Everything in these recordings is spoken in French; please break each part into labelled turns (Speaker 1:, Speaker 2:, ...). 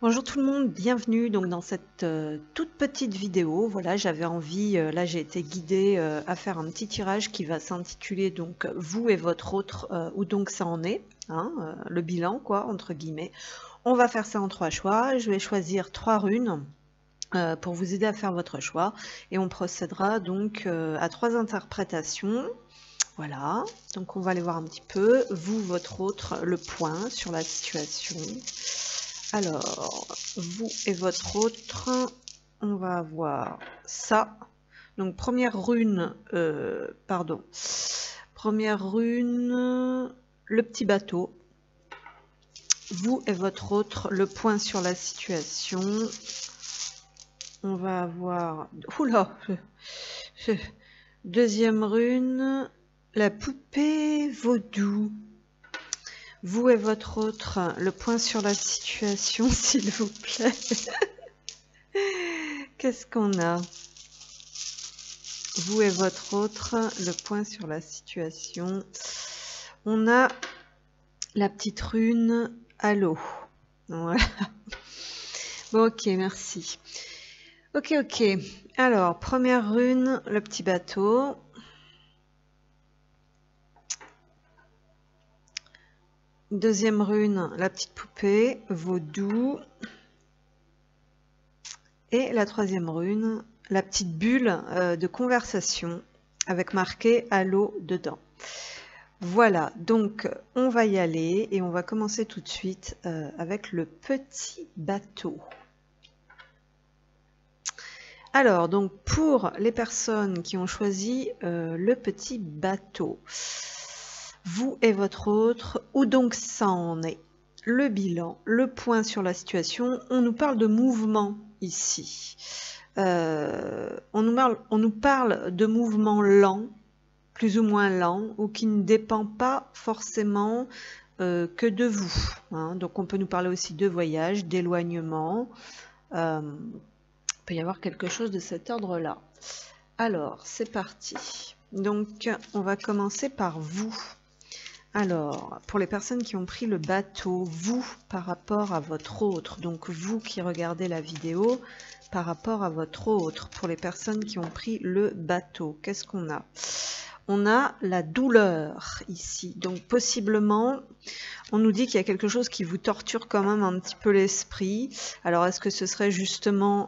Speaker 1: Bonjour tout le monde, bienvenue donc dans cette toute petite vidéo. Voilà, j'avais envie, là j'ai été guidée à faire un petit tirage qui va s'intituler donc vous et votre autre, où donc ça en est, hein, le bilan quoi, entre guillemets. On va faire ça en 3 choix, je vais choisir 3 runes pour vous aider à faire votre choix et on procédera donc à 3 interprétations. Voilà, donc on va aller voir un petit peu, vous, votre autre, le point sur la situation. Alors, vous et votre autre, on va avoir ça. Donc première rune, première rune, le petit bateau. Vous et votre autre, le point sur la situation. On va avoir, oula, deuxième rune, la poupée vaudou. Vous et votre autre, le point sur la situation, s'il vous plaît. Qu'est-ce qu'on a? Vous et votre autre, le point sur la situation. On a la petite rune à l'eau. Voilà. Bon, ok, merci. Ok. Alors, première rune, le petit bateau. Deuxième rune, la petite poupée, vaudou. Et la troisième rune, la petite bulle de conversation avec marqué « Allô » dedans. Voilà, donc on va y aller et on va commencer tout de suite avec le petit bateau. Alors, donc pour les personnes qui ont choisi le petit bateau, vous et votre autre, où donc ça en est? Le bilan, le point sur la situation, on nous parle de mouvement ici. On nous parle de mouvement lent, plus ou moins lent, ou qui ne dépend pas forcément que de vous. Hein. Donc on peut nous parler aussi de voyage, d'éloignement. Il peut y avoir quelque chose de cet ordre-là. Alors, c'est parti. Donc, on va commencer par vous. Alors, pour les personnes qui ont pris le bateau, vous par rapport à votre autre, donc vous qui regardez la vidéo par rapport à votre autre, pour les personnes qui ont pris le bateau, qu'est-ce qu'on a? On a la douleur ici, donc possiblement, on nous dit qu'il y a quelque chose qui vous torture quand même un petit peu l'esprit. Alors est-ce que ce serait justement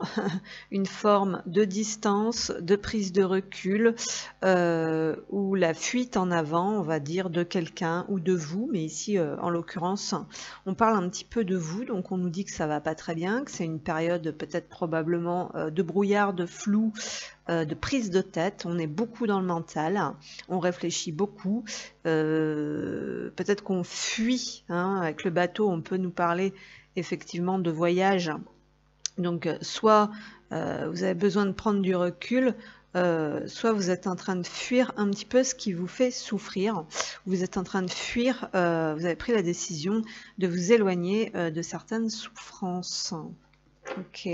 Speaker 1: une forme de distance, de prise de recul, ou la fuite en avant, on va dire, de quelqu'un ou de vous, mais ici en l'occurrence, on parle un petit peu de vous, donc on nous dit que ça va pas très bien, que c'est une période peut-être probablement de brouillard, de flou, de prise de tête, on est beaucoup dans le mental, on réfléchit beaucoup, peut-être qu'on fuit, hein, avec le bateau on peut nous parler effectivement de voyage, donc soit vous avez besoin de prendre du recul, soit vous êtes en train de fuir un petit peu ce qui vous fait souffrir, vous êtes en train de fuir, vous avez pris la décision de vous éloigner de certaines souffrances. Ok,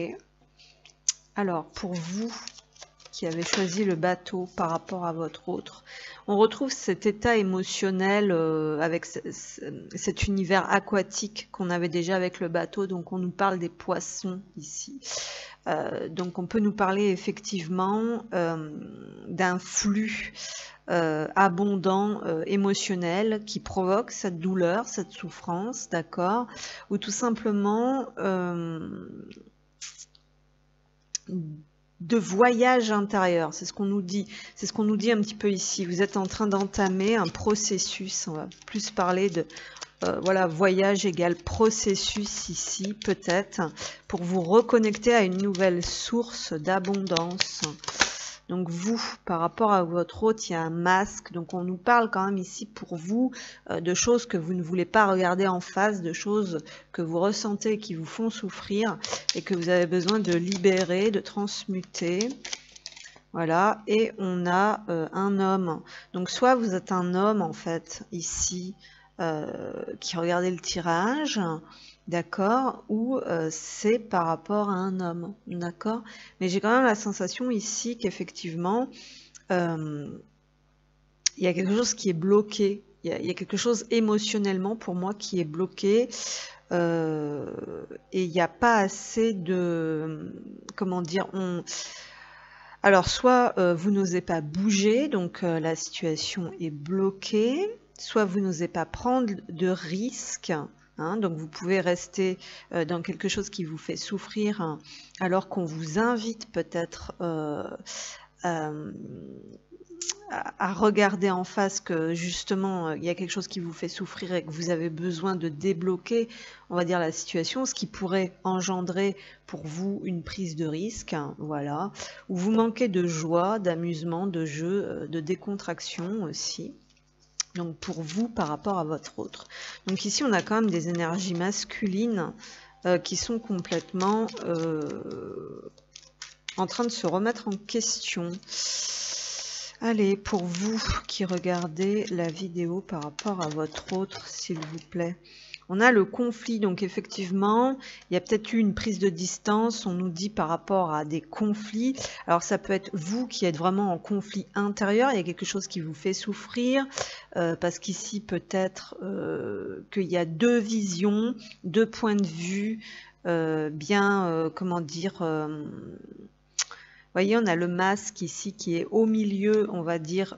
Speaker 1: alors pour vous qui avez choisi le bateau par rapport à votre autre, on retrouve cet état émotionnel avec cet univers aquatique qu'on avait déjà avec le bateau, donc on nous parle des poissons ici. Donc on peut nous parler effectivement d'un flux abondant émotionnel qui provoque cette douleur, cette souffrance, d'accord, ou tout simplement de voyage intérieur, c'est ce qu'on nous dit, c'est ce qu'on nous dit un petit peu ici. Vous êtes en train d'entamer un processus, on va plus parler de voilà, voyage égale processus ici, peut-être, pour vous reconnecter à une nouvelle source d'abondance. Donc vous, par rapport à votre autre, il y a un masque, donc on nous parle quand même ici pour vous de choses que vous ne voulez pas regarder en face, de choses que vous ressentez et qui vous font souffrir et que vous avez besoin de libérer, de transmuter. Voilà, et on a un homme. Donc soit vous êtes un homme en fait ici qui regardait le tirage, d'accord, ou c'est par rapport à un homme, d'accord. Mais j'ai quand même la sensation ici qu'effectivement il y a quelque chose qui est bloqué. Il y a quelque chose émotionnellement pour moi qui est bloqué. et il n'y a pas assez de, comment dire, alors soit vous n'osez pas bouger, donc la situation est bloquée, soit vous n'osez pas prendre de risques. Hein, donc vous pouvez rester dans quelque chose qui vous fait souffrir, hein, alors qu'on vous invite peut-être à regarder en face que justement il y a quelque chose qui vous fait souffrir et que vous avez besoin de débloquer, on va dire, la situation, ce qui pourrait engendrer pour vous une prise de risque, hein, voilà, ou vous manquez de joie, d'amusement, de jeu, de décontraction aussi. Donc pour vous par rapport à votre autre. Donc ici on a quand même des énergies masculines qui sont complètement en train de se remettre en question. Allez, pour vous qui regardez la vidéo par rapport à votre autre, s'il vous plaît. On a le conflit, donc effectivement, il y a peut-être eu une prise de distance, on nous dit par rapport à des conflits. Alors ça peut être vous qui êtes vraiment en conflit intérieur, il y a quelque chose qui vous fait souffrir, parce qu'ici peut-être qu'il y a deux visions, deux points de vue, comment dire... Vous voyez, on a le masque ici qui est au milieu, on va dire,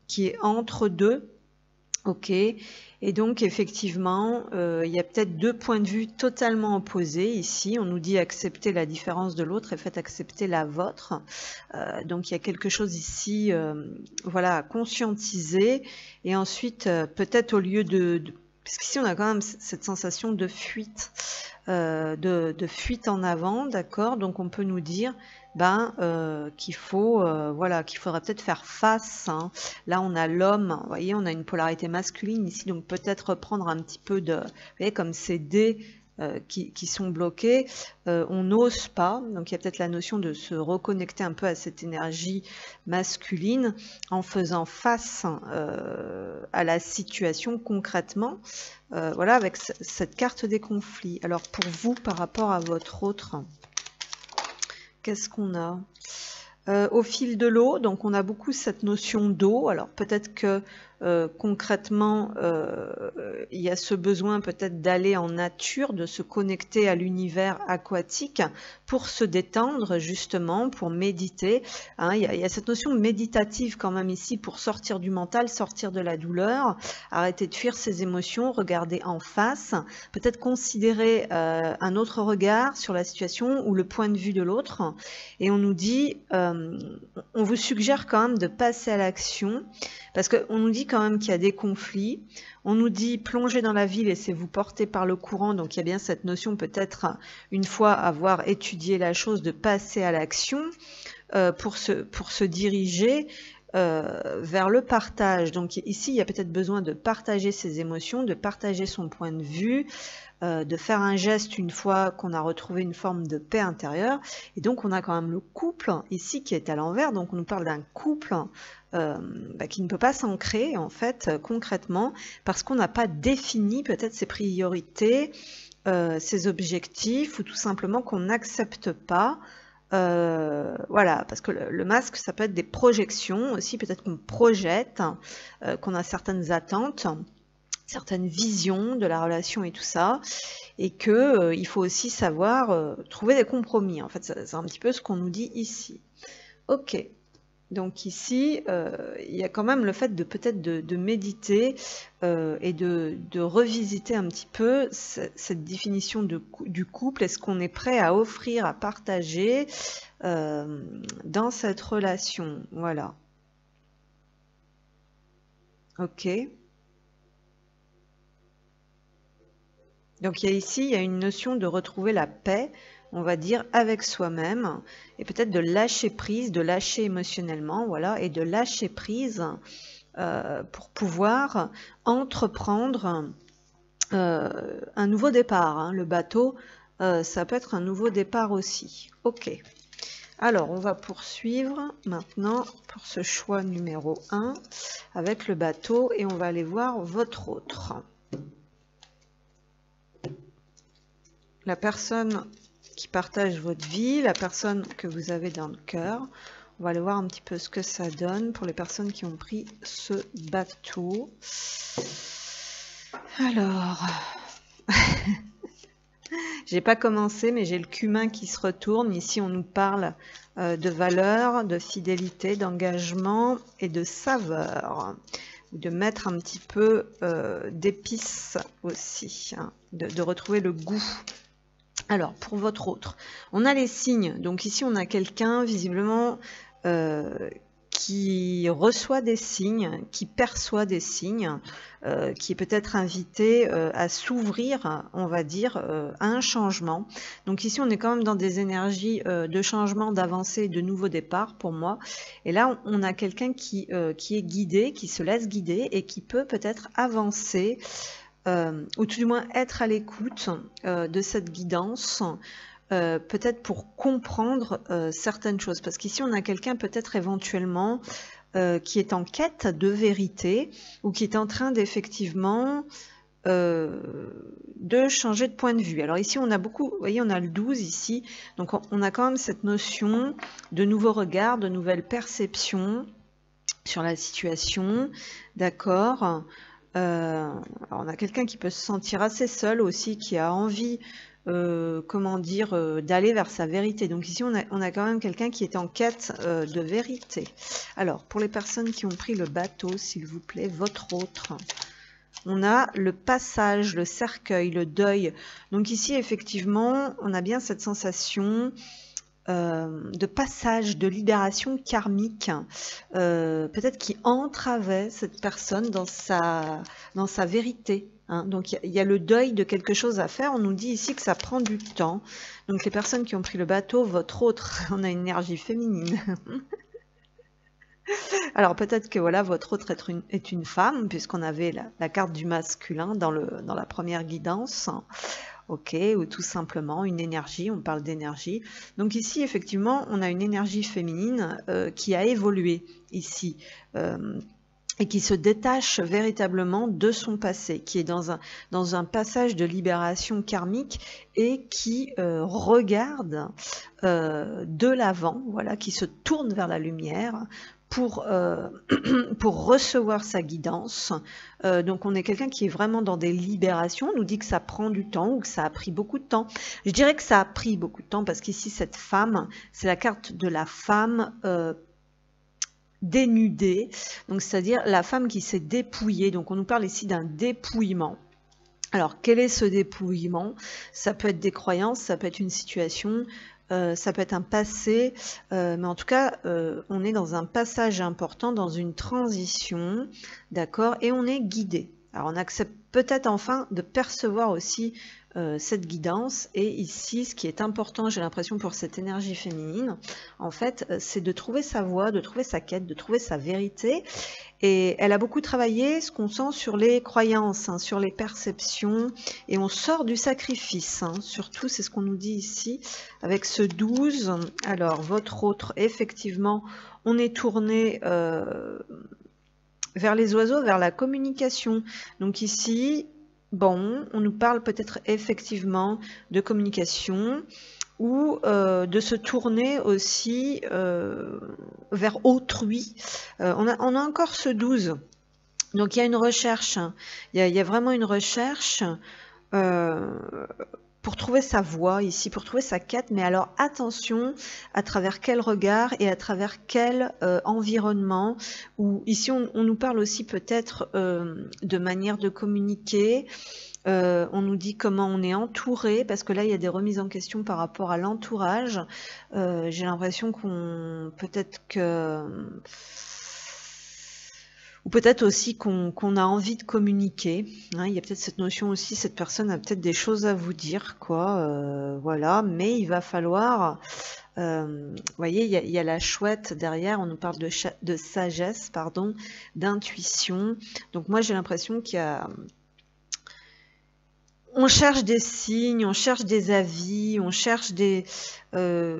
Speaker 1: qui est entre deux. Ok. Et donc, effectivement, il y a peut-être deux points de vue totalement opposés ici. On nous dit accepter la différence de l'autre et faites accepter la vôtre. Donc, il y a quelque chose ici, voilà, à conscientiser. Et ensuite, peut-être au lieu parce qu'ici, on a quand même cette sensation de fuite. De fuite en avant, d'accord, donc on peut nous dire qu'il faut, voilà, qu'il faudrait peut-être faire face, hein. Là on a l'homme, vous voyez, on a une polarité masculine ici, donc peut-être prendre un petit peu de, vous voyez, comme ces dés qui sont bloqués, on n'ose pas, donc il y a peut-être la notion de se reconnecter un peu à cette énergie masculine en faisant face à la situation concrètement, voilà, avec cette carte des conflits. Alors pour vous, par rapport à votre autre, qu'est-ce qu'on a? Au fil de l'eau, donc on a beaucoup cette notion d'eau. Alors peut-être que concrètement, il y a ce besoin peut-être d'aller en nature, de se connecter à l'univers aquatique pour se détendre justement, pour méditer. Hein, il y a cette notion méditative quand même ici pour sortir du mental, sortir de la douleur, arrêter de fuir ses émotions, regarder en face, peut-être considérer un autre regard sur la situation ou le point de vue de l'autre. Et on nous dit, on vous suggère quand même de passer à l'action, parce qu'on nous dit quand même qu'il y a des conflits. On nous dit plongez dans la vie, laissez-vous porter par le courant. Donc il y a bien cette notion, peut-être une fois avoir étudié la chose, de passer à l'action pour se diriger vers le partage. Donc ici, il y a peut-être besoin de partager ses émotions, de partager son point de vue, de faire un geste une fois qu'on a retrouvé une forme de paix intérieure. Et donc on a quand même le couple ici qui est à l'envers, donc on nous parle d'un couple qui ne peut pas s'ancrer en fait concrètement, parce qu'on n'a pas défini peut-être ses priorités, ses objectifs, ou tout simplement qu'on n'accepte pas. Voilà, parce que le masque, ça peut être des projections aussi, peut-être qu'on projette, qu'on a certaines attentes, certaines visions de la relation et tout ça, et que il faut aussi savoir trouver des compromis. En fait, c'est un petit peu ce qu'on nous dit ici. Ok. Donc ici, il y a quand même le fait de peut-être de méditer et de revisiter un petit peu cette définition du couple. Est-ce qu'on est prêt à offrir, à partager dans cette relation? Voilà. Ok. Donc il y a une notion de retrouver la paix, on va dire, avec soi-même, et peut-être de lâcher prise, de lâcher émotionnellement, voilà, et de lâcher prise pour pouvoir entreprendre un nouveau départ. Hein. Le bateau, ça peut être un nouveau départ aussi. Ok. Alors, on va poursuivre maintenant pour ce choix numéro 1 avec le bateau, et on va aller voir votre autre. La personne qui partage votre vie, la personne que vous avez dans le cœur. On va aller voir un petit peu ce que ça donne pour les personnes qui ont pris ce bateau. Alors, J'ai pas commencé, mais j'ai le cumin qui se retourne. Ici, on nous parle de valeur, de fidélité, d'engagement et de saveur. De mettre un petit peu d'épices aussi, hein, de retrouver le goût. Alors, pour votre autre, on a les signes. Donc ici, on a quelqu'un, visiblement, qui reçoit des signes, qui perçoit des signes, qui est peut-être invité à s'ouvrir, on va dire, à un changement. Donc ici, on est quand même dans des énergies de changement, d'avancée, de nouveau départ pour moi. Et là, on a quelqu'un qui est guidé, qui se laisse guider et qui peut peut-être avancer, ou tout du moins être à l'écoute de cette guidance, peut-être pour comprendre certaines choses. Parce qu'ici, on a quelqu'un peut-être éventuellement qui est en quête de vérité ou qui est en train d'effectivement de changer de point de vue. Alors ici, on a beaucoup, vous voyez, on a le 12 ici, donc on a quand même cette notion de nouveau regard, de nouvelle perception sur la situation, d'accord. Alors on a quelqu'un qui peut se sentir assez seul aussi, qui a envie, comment dire, d'aller vers sa vérité. Donc ici, on a quand même quelqu'un qui est en quête de vérité. Alors, pour les personnes qui ont pris le bateau, s'il vous plaît, votre autre. On a le passage, le cercueil, le deuil. Donc ici, effectivement, on a bien cette sensation de passage, de libération karmique, peut-être qui entravait cette personne dans sa vérité. Hein. Donc il y a le deuil de quelque chose à faire. On nous dit ici que ça prend du temps. Donc les personnes qui ont pris le bateau, votre autre, on a une énergie féminine. Alors peut-être que voilà, votre autre est une femme, puisqu'on avait la carte du masculin dans la première guidance. Ok, ou tout simplement une énergie, on parle d'énergie. Donc ici, effectivement, on a une énergie féminine qui a évolué ici et qui se détache véritablement de son passé, qui est dans un passage de libération karmique et qui regarde de l'avant, voilà, qui se tourne vers la lumière pour recevoir sa guidance. Donc on est quelqu'un qui est vraiment dans des libérations. On nous dit que ça prend du temps ou que ça a pris beaucoup de temps. Je dirais que ça a pris beaucoup de temps parce qu'ici cette femme, c'est la carte de la femme dénudée, donc c'est-à-dire la femme qui s'est dépouillée. Donc on nous parle ici d'un dépouillement. Alors quel est ce dépouillement? Ça peut être des croyances, ça peut être une situation, ça peut être un passé, mais en tout cas, on est dans un passage important, dans une transition, d'accord, et on est guidé. Alors on accepte peut-être enfin de percevoir aussi cette guidance, et ici, ce qui est important, j'ai l'impression, pour cette énergie féminine, en fait, c'est de trouver sa voie, de trouver sa quête, de trouver sa vérité. Et elle a beaucoup travaillé, ce qu'on sent, sur les croyances, hein, sur les perceptions, et on sort du sacrifice, hein, surtout, c'est ce qu'on nous dit ici, avec ce 12. Alors, votre autre, effectivement, on est tourné vers les oiseaux, vers la communication. Donc ici, bon, on nous parle peut-être effectivement de communication, ou de se tourner aussi vers autrui. On a encore ce 12. Donc il y a une recherche, hein. Il y a vraiment une recherche pour trouver sa voie ici, pour trouver sa quête, mais alors attention à travers quel regard et à travers quel environnement, où ici on nous parle aussi peut-être de manière de communiquer. On nous dit comment on est entouré, parce que là il y a des remises en question par rapport à l'entourage. J'ai l'impression qu'on peut-être que, ou peut-être aussi qu'on a envie de communiquer. Hein, il y a peut-être cette notion aussi, cette personne a peut-être des choses à vous dire, quoi. Voilà, mais il va falloir. Vous voyez, il y a la chouette derrière. On nous parle de sagesse, pardon, d'intuition. Donc moi j'ai l'impression qu'il y a on cherche des signes, on cherche des avis, on cherche des... on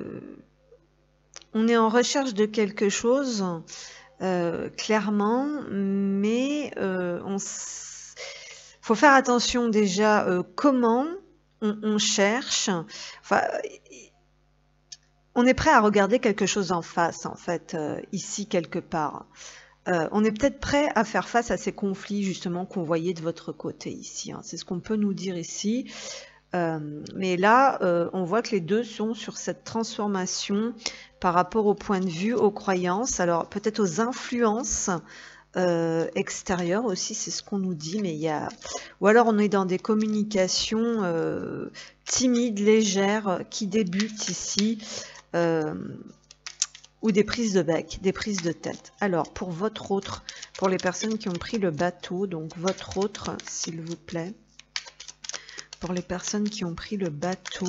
Speaker 1: est en recherche de quelque chose, clairement, mais faut faire attention déjà comment on cherche. Enfin, on est prêt à regarder quelque chose en face, en fait, ici quelque part. on est peut-être prêt à faire face à ces conflits justement qu'on voyait de votre côté ici, hein. C'est ce qu'on peut nous dire ici. Mais là, on voit que les deux sont sur cette transformation par rapport au point de vue, aux croyances, alors peut-être aux influences extérieures aussi, c'est ce qu'on nous dit, mais il y a... Ou alors on est dans des communications timides, légères, qui débutent ici, ou des prises de bec, des prises de tête. Alors, pour votre autre, pour les personnes qui ont pris le bateau, donc votre autre, s'il vous plaît. Pour les personnes qui ont pris le bateau,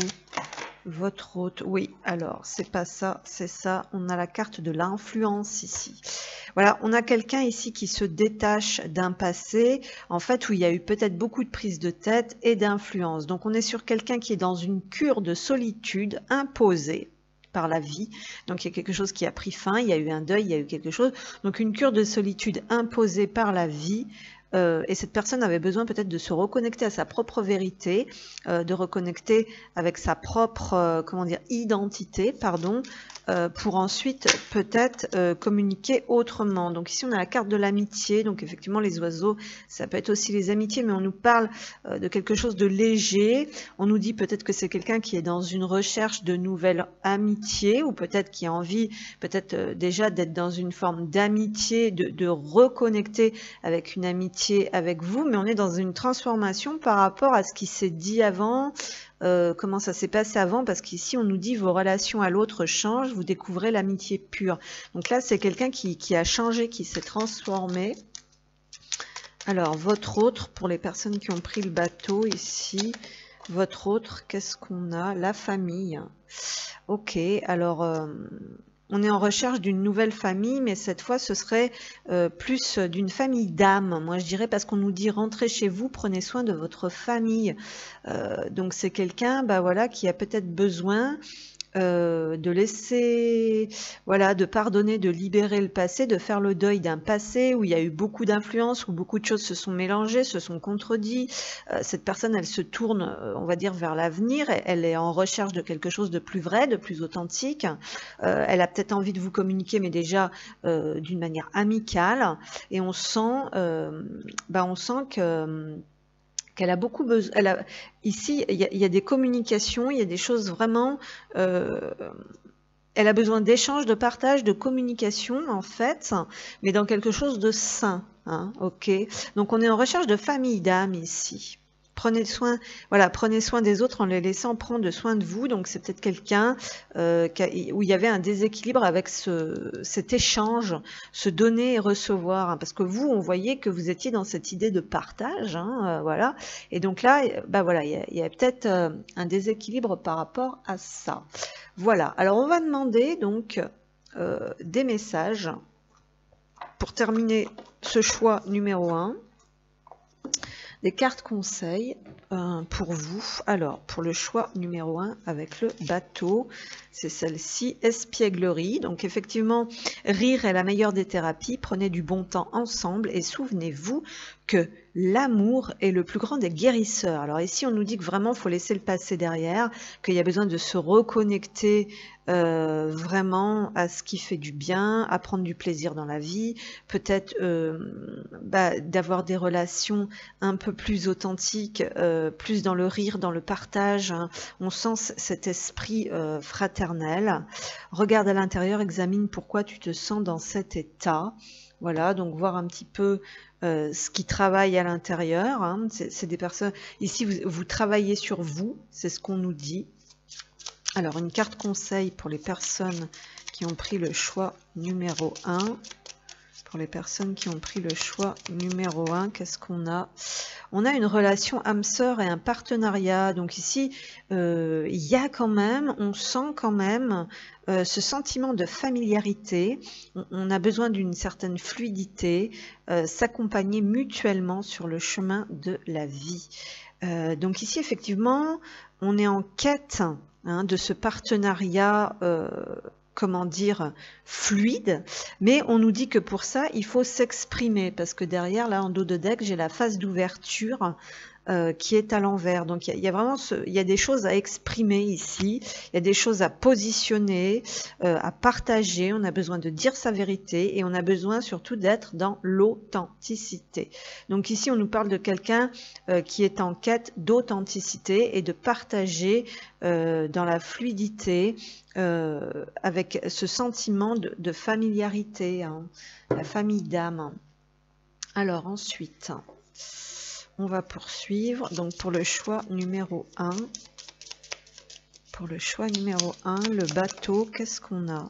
Speaker 1: votre hôte, oui, alors, c'est pas ça, c'est ça. On a la carte de l'influence ici. Voilà, on a quelqu'un ici qui se détache d'un passé, en fait, où il y a eu peut-être beaucoup de prises de tête et d'influence. Donc, on est sur quelqu'un qui est dans une cure de solitude imposée par la vie. Donc, il y a quelque chose qui a pris fin, il y a eu un deuil, il y a eu quelque chose. Donc, une cure de solitude imposée par la vie. Et cette personne avait besoin peut-être de se reconnecter à sa propre vérité, de reconnecter avec sa propre comment dire, identité, pardon, pour ensuite peut-être communiquer autrement. Donc ici on a la carte de l'amitié, donc effectivement les oiseaux, ça peut être aussi les amitiés, mais on nous parle de quelque chose de léger. On nous dit peut-être que c'est quelqu'un qui est dans une recherche de nouvelles amitiés, ou peut-être qui a envie peut-être déjà d'être dans une forme d'amitié, de reconnecter avec une amitié avec vous, mais on est dans une transformation par rapport à ce qui s'est dit avant, comment ça s'est passé avant, parce qu'ici on nous dit vos relations à l'autre changent, vous découvrez l'amitié pure. Donc là c'est quelqu'un qui a changé, qui s'est transformé. Alors votre autre, pour les personnes qui ont pris le bateau ici, votre autre, qu'est-ce qu'on a? La famille. Ok, alors... on est en recherche d'une nouvelle famille, mais cette fois, ce serait plus d'une famille d'âme. Moi, je dirais parce qu'on nous dit rentrez chez vous, prenez soin de votre famille. Donc, c'est quelqu'un, bah voilà, qui a peut-être besoin de laisser, voilà, de pardonner, de libérer le passé, de faire le deuil d'un passé où il y a eu beaucoup d'influence, où beaucoup de choses se sont mélangées, se sont contredites. Cette personne, elle se tourne, on va dire, vers l'avenir. Elle est en recherche de quelque chose de plus vrai, de plus authentique. Elle a peut-être envie de vous communiquer, mais déjà d'une manière amicale. Et on sent que qu'elle a beaucoup besoin. Ici, il y a des communications, il y a des choses vraiment. Elle a besoin d'échanges, de partage, de communication en fait, mais dans quelque chose de sain. Hein, ok. Donc on est en recherche de famille d'âme ici. Prenez soin, voilà, prenez soin des autres en les laissant prendre soin de vous. Donc c'est peut-être quelqu'un où il y avait un déséquilibre avec cet échange, ce donner et recevoir. Hein, parce que vous, on voyait que vous étiez dans cette idée de partage, hein, voilà. Et donc là, bah voilà, il y a peut-être un déséquilibre par rapport à ça. Voilà. Alors on va demander donc des messages pour terminer ce choix numéro 1. Des cartes conseils pour vous. Alors, pour le choix numéro 1 avec le bateau, c'est celle-ci, espièglerie. Donc, effectivement, rire est la meilleure des thérapies. Prenez du bon temps ensemble et souvenez-vous que l'amour est le plus grand des guérisseurs. Alors ici, on nous dit que vraiment, il faut laisser le passé derrière, qu'il y a besoin de se reconnecter vraiment à ce qui fait du bien, à prendre du plaisir dans la vie, peut-être d'avoir des relations un peu plus authentiques, plus dans le rire, dans le partage. Hein. On sent cet esprit fraternel. Regarde à l'intérieur, examine pourquoi tu te sens dans cet état. Voilà, donc voir un petit peu ce qui travaille à l'intérieur. Hein. C'est des personnes... Ici, vous travaillez sur vous, c'est ce qu'on nous dit. Alors, une carte conseil pour les personnes qui ont pris le choix numéro 1. Pour les personnes qui ont pris le choix numéro 1, qu'est-ce qu'on a? On a une relation âme-sœur et un partenariat. Donc ici, il y a quand même, on sent quand même ce sentiment de familiarité. On a besoin d'une certaine fluidité, s'accompagner mutuellement sur le chemin de la vie. Donc ici, effectivement, on est en quête de ce partenariat comment dire, fluide, mais on nous dit que pour ça, il faut s'exprimer, parce que derrière, là, en dos de deck, j'ai la phase d'ouverture qui est à l'envers. Donc, il y a vraiment il y a des choses à exprimer ici, il y a des choses à positionner, à partager, on a besoin de dire sa vérité, et on a besoin surtout d'être dans l'authenticité. Donc ici, on nous parle de quelqu'un qui est en quête d'authenticité et de partager dans la fluidité, avec ce sentiment de familiarité, hein, la famille d'âme. Alors ensuite, on va poursuivre. Donc pour le choix numéro 1, le bateau, qu'est-ce qu'on a?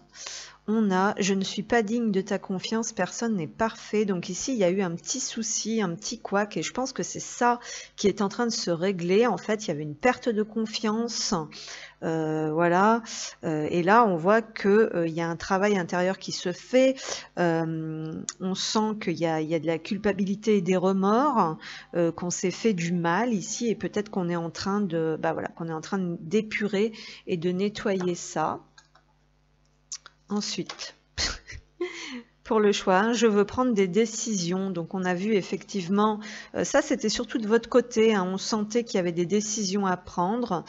Speaker 1: On a « Je ne suis pas digne de ta confiance, personne n'est parfait ». Donc ici, il y a eu un petit souci, un petit couac, et je pense que c'est ça qui est en train de se régler. En fait, il y avait une perte de confiance, voilà. Et là, on voit qu'il y a un travail intérieur qui se fait. On sent qu'il y a de la culpabilité et des remords, qu'on s'est fait du mal ici, et peut-être qu'on est en train de, qu'on est en train d'épurer et de nettoyer ça. Ensuite, pour le choix, hein, je veux prendre des décisions. Donc on a vu effectivement, ça c'était surtout de votre côté, hein, on sentait qu'il y avait des décisions à prendre.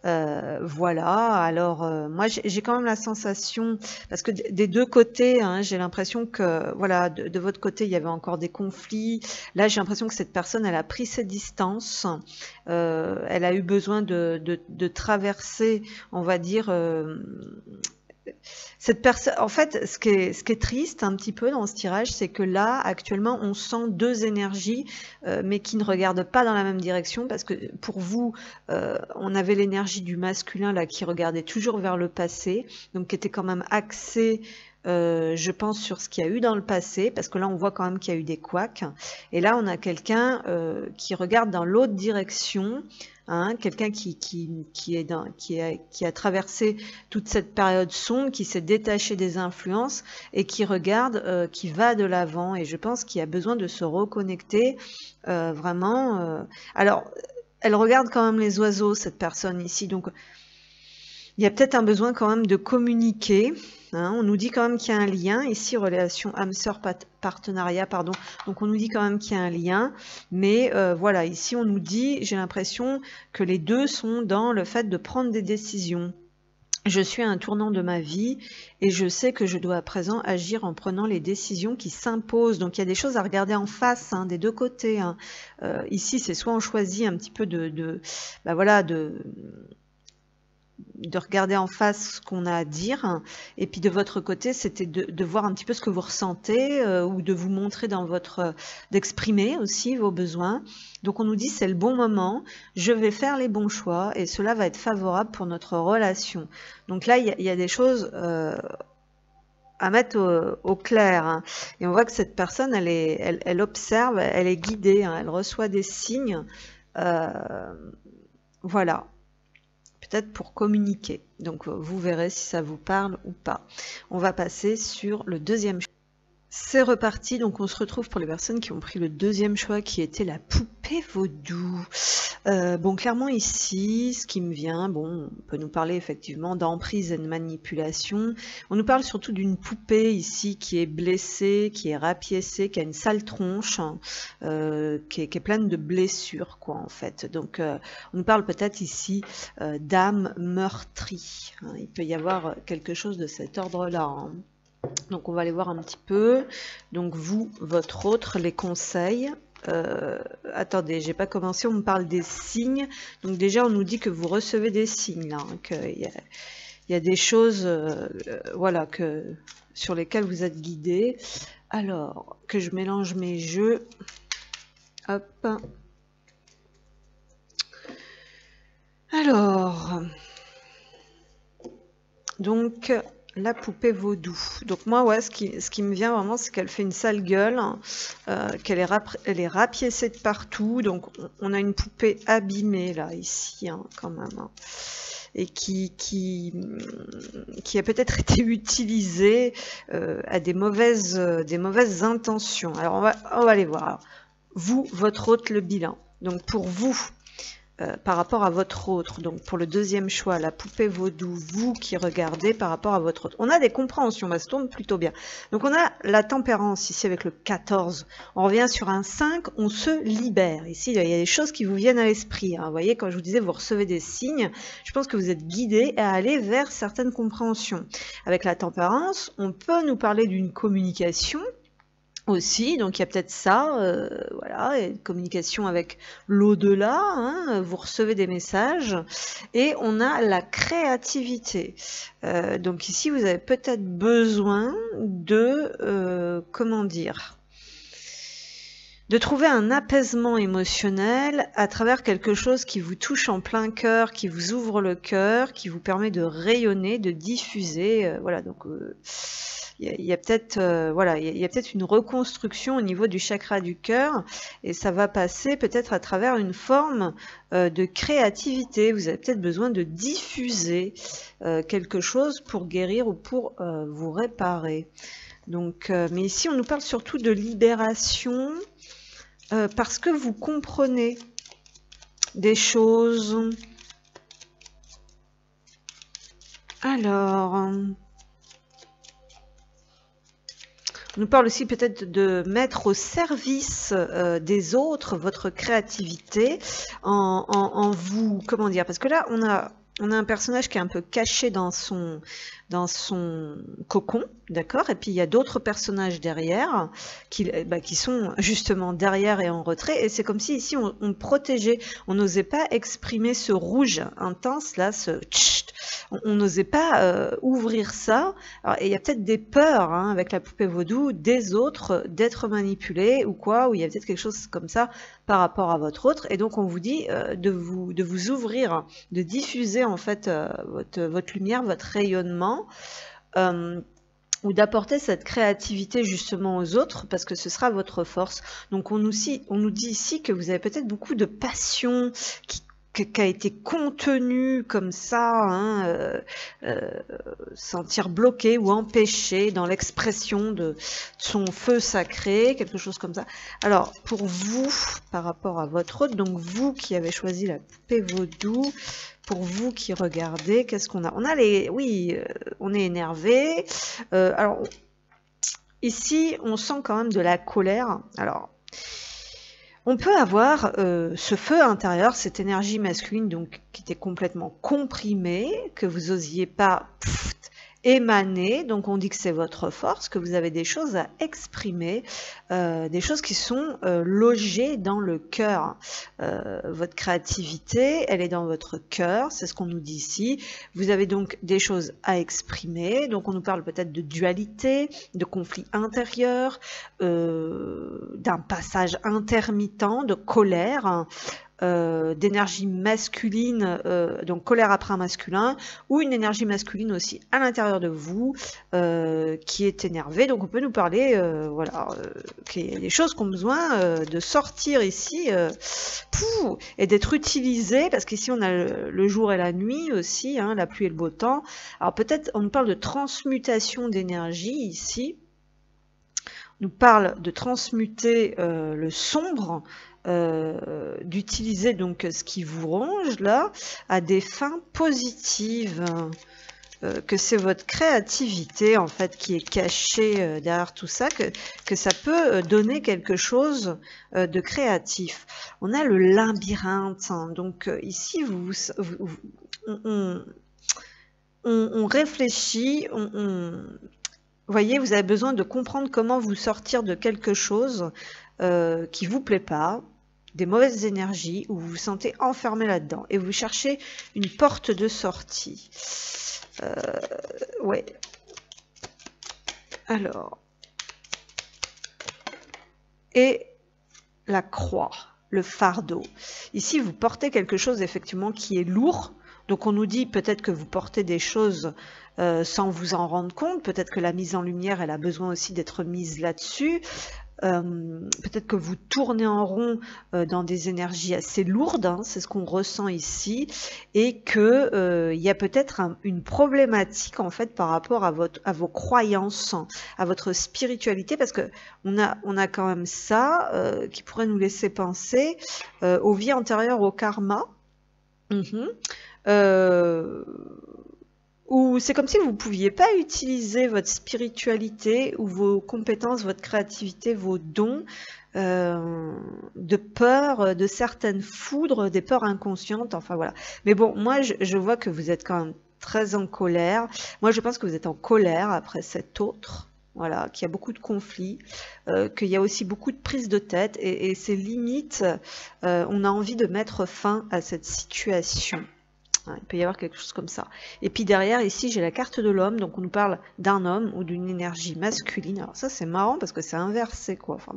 Speaker 1: Voilà, alors moi j'ai quand même la sensation, parce que des deux côtés, hein, j'ai l'impression que voilà, de votre côté il y avait encore des conflits. Là j'ai l'impression que cette personne, elle a pris ses distances, elle a eu besoin de traverser, on va dire, cette personne. En fait, ce qui est triste un petit peu dans ce tirage, c'est que là, actuellement, on sent deux énergies, mais qui ne regardent pas dans la même direction, parce que pour vous, on avait l'énergie du masculin là qui regardait toujours vers le passé, donc qui était quand même axé, je pense, sur ce qu'il y a eu dans le passé, parce que là on voit quand même qu'il y a eu des couacs, et là on a quelqu'un qui regarde dans l'autre direction, hein, quelqu'un qui a traversé toute cette période sombre, qui s'est détaché des influences et qui regarde, qui va de l'avant, et je pense qu'il y a besoin de se reconnecter vraiment. Alors elle regarde quand même les oiseaux, cette personne ici, donc il y a peut-être un besoin quand même de communiquer, hein. On nous dit quand même qu'il y a un lien, ici relation âme-sœur partenariat, pardon, donc on nous dit quand même qu'il y a un lien, mais voilà, ici on nous dit, j'ai l'impression que les deux sont dans le fait de prendre des décisions. Je suis à un tournant de ma vie et je sais que je dois à présent agir en prenant les décisions qui s'imposent. Donc il y a des choses à regarder en face, hein, des deux côtés, hein. Ici c'est soit on choisit un petit peu voilà, de regarder en face ce qu'on a à dire, et puis de votre côté c'était de voir un petit peu ce que vous ressentez, ou de vous montrer dans votre, d'exprimer aussi vos besoins. Donc on nous dit c'est le bon moment, je vais faire les bons choix et cela va être favorable pour notre relation. Donc là il y a des choses à mettre au clair, hein. Et on voit que cette personne elle observe, elle est guidée, hein, elle reçoit des signes, voilà, peut-être pour communiquer. Donc vous verrez si ça vous parle ou pas. On va passer sur le deuxième choix. C'est reparti, donc on se retrouve pour les personnes qui ont pris le deuxième choix, qui était la poupée vaudou. Bon, clairement ici, ce qui me vient, bon, on peut nous parler effectivement d'emprise et de manipulation. On nous parle surtout d'une poupée ici qui est blessée, qui est rapiécée, qui a une sale tronche, hein, qui est pleine de blessures, quoi, en fait. Donc on nous parle peut-être ici d'âme meurtrie, hein. Il peut y avoir quelque chose de cet ordre-là, hein. Donc on va aller voir un petit peu. Donc vous, votre autre, les conseils. Attendez, j'ai pas commencé, on me parle des signes. Donc déjà on nous dit que vous recevez des signes là, hein, qu'il y a des choses voilà, sur lesquelles vous êtes guidés. Alors, que je mélange mes jeux. Hop. Alors, donc la poupée vaudou. Donc moi, ouais, ce qui me vient vraiment, c'est qu'elle fait une sale gueule, hein, qu'elle est rapiécée de partout. Donc on a une poupée abîmée là, ici, hein, quand même, hein, et qui a peut-être été utilisée à des mauvaises intentions. Alors on va aller voir. Alors, vous, votre hôte, le bilan. Donc pour vous, par rapport à votre autre. Donc pour le deuxième choix, la poupée vaudou, vous qui regardez par rapport à votre autre. On a des compréhensions, ça se tourne plutôt bien. Donc on a la tempérance ici avec le 14. On revient sur un 5, on se libère. Ici, il y a des choses qui vous viennent à l'esprit. Hein. Vous voyez, quand je vous disais, vous recevez des signes, je pense que vous êtes guidé à aller vers certaines compréhensions. Avec la tempérance, on peut nous parler d'une communication, aussi, donc il y a peut-être ça, voilà, et communication avec l'au-delà, hein, vous recevez des messages, et on a la créativité. Donc ici, vous avez peut-être besoin de, comment dire, de trouver un apaisement émotionnel à travers quelque chose qui vous touche en plein cœur, qui vous ouvre le cœur, qui vous permet de rayonner, de diffuser, voilà, donc... il y a peut-être voilà, il y a peut-être une reconstruction au niveau du chakra du cœur et ça va passer peut-être à travers une forme de créativité. Vous avez peut-être besoin de diffuser quelque chose pour guérir ou pour vous réparer. Donc, mais ici, on nous parle surtout de libération parce que vous comprenez des choses. Alors... on nous parle aussi peut-être de mettre au service des autres votre créativité en vous, comment dire, parce que là on a un personnage qui est un peu caché dans son cocon, d'accord, et puis il y a d'autres personnages derrière qui sont justement derrière et en retrait, et c'est comme si ici on protégeait, on n'osait pas exprimer ce rouge intense là, ce tchit, on n'osait pas ouvrir ça. Alors, et il y a peut-être des peurs hein, avec la poupée vaudou des autres d'être manipulés ou quoi, ou il y a peut-être quelque chose comme ça par rapport à votre autre, et donc on vous dit de vous ouvrir, de diffuser en fait votre lumière, votre rayonnement, ou d'apporter cette créativité justement aux autres parce que ce sera votre force. Donc on nous dit ici que vous avez peut-être beaucoup de passion qui a été contenu comme ça, hein, sentir bloqué ou empêché dans l'expression de son feu sacré, quelque chose comme ça. Alors, pour vous, par rapport à votre autre, donc vous qui avez choisi la poupée vaudou, pour vous qui regardez, qu'est-ce qu'on a? On a les... Oui, on est énervé. Alors, ici, on sent quand même de la colère. Alors... on peut avoir ce feu intérieur, cette énergie masculine donc qui était complètement comprimée, que vous n'osiez pas émaner, donc on dit que c'est votre force, que vous avez des choses à exprimer, des choses qui sont logées dans le cœur. Votre créativité, elle est dans votre cœur, c'est ce qu'on nous dit ici. Vous avez donc des choses à exprimer, donc on nous parle peut-être de dualité, de conflit intérieur, d'un passage intermittent, de colère, hein, d'énergie masculine, donc colère après un masculin, ou une énergie masculine aussi à l'intérieur de vous qui est énervée. Donc on peut nous parler, voilà, qu'il y a des choses qui ont besoin de sortir ici et d'être utilisées, parce qu'ici on a le jour et la nuit aussi, hein, la pluie et le beau temps. Alors peut-être on nous parle de transmutation d'énergie ici. On nous parle de transmuter le sombre, d'utiliser donc ce qui vous ronge là à des fins positives, que c'est votre créativité en fait qui est cachée derrière tout ça, que ça peut donner quelque chose de créatif. On a le labyrinthe, hein, donc ici on réfléchit, vous voyez, vous avez besoin de comprendre comment vous sortir de quelque chose qui vous plaît pas, des mauvaises énergies, où vous vous sentez enfermé là-dedans, et vous cherchez une porte de sortie. Ouais. Alors. Et la croix, le fardeau. Ici, vous portez quelque chose effectivement qui est lourd. Donc on nous dit peut-être que vous portez des choses sans vous en rendre compte. Peut-être que la mise en lumière, elle a besoin aussi d'être mise là-dessus. Peut-être que vous tournez en rond dans des énergies assez lourdes, hein, c'est ce qu'on ressent ici, et que il y a peut-être une problématique en fait par rapport à vos croyances, à votre spiritualité, parce que on a quand même ça qui pourrait nous laisser penser aux vies antérieures, au karma. Mhm. Euh, Ou c'est comme si vous ne pouviez pas utiliser votre spiritualité ou vos compétences, votre créativité, vos dons, de peur de certaines foudres, des peurs inconscientes, enfin voilà. Mais bon, moi je vois que vous êtes quand même très en colère. Moi je pense que vous êtes en colère après cet autre. Voilà, qu'il y a beaucoup de conflits, qu'il y a aussi beaucoup de prises de tête et c'est limite, on a envie de mettre fin à cette situation. Ouais, il peut y avoir quelque chose comme ça. Et puis derrière, ici, j'ai la carte de l'homme, donc on nous parle d'un homme ou d'une énergie masculine. Alors ça, c'est marrant parce que c'est inversé, quoi. Enfin,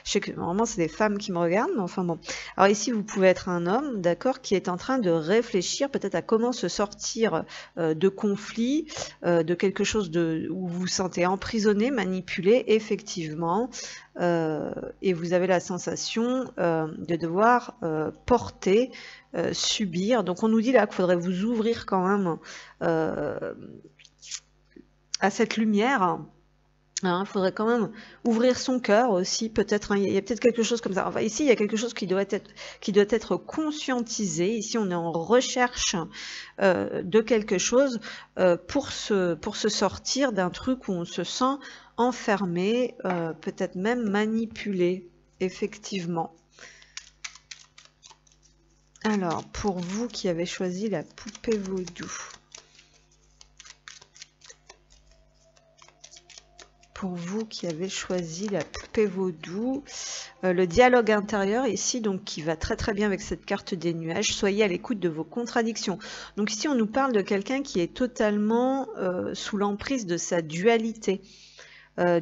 Speaker 1: je sais que normalement, c'est des femmes qui me regardent, mais enfin bon. Alors ici, vous pouvez être un homme, d'accord, qui est en train de réfléchir peut-être à comment se sortir de conflits, de quelque chose où vous vous sentez emprisonné, manipulé, effectivement. Et vous avez la sensation de devoir porter, subir. Donc on nous dit là qu'il faudrait vous ouvrir quand même à cette lumière. Il faudrait quand même ouvrir son cœur aussi, peut-être. Hein, il y a peut-être quelque chose comme ça. Enfin, ici, il y a quelque chose qui doit être conscientisé. Ici, on est en recherche de quelque chose pour se sortir d'un truc où on se sent enfermé, peut-être même manipulé, effectivement. Alors, pour vous qui avez choisi la poupée vaudou. Pour vous qui avez choisi la poupée vaudou, le dialogue intérieur ici, donc qui va très très bien avec cette carte des nuages, soyez à l'écoute de vos contradictions. Donc ici on nous parle de quelqu'un qui est totalement sous l'emprise de sa dualité.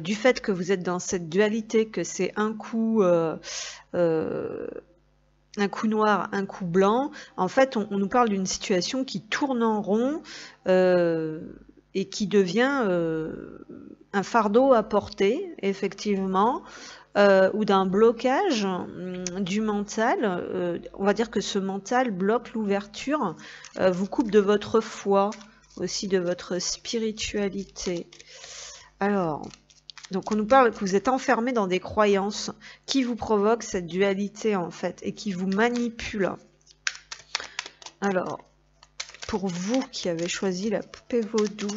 Speaker 1: Du fait que vous êtes dans cette dualité, que c'est un coup noir, un coup blanc, en fait on nous parle d'une situation qui tourne en rond et qui devient un fardeau à porter, effectivement, ou d'un blocage du mental. On va dire que ce mental bloque l'ouverture, vous coupe de votre foi, aussi de votre spiritualité. Alors, donc on nous parle que vous êtes enfermé dans des croyances qui vous provoquent cette dualité en fait et qui vous manipulent. Alors, pour vous qui avez choisi la poupée vaudou,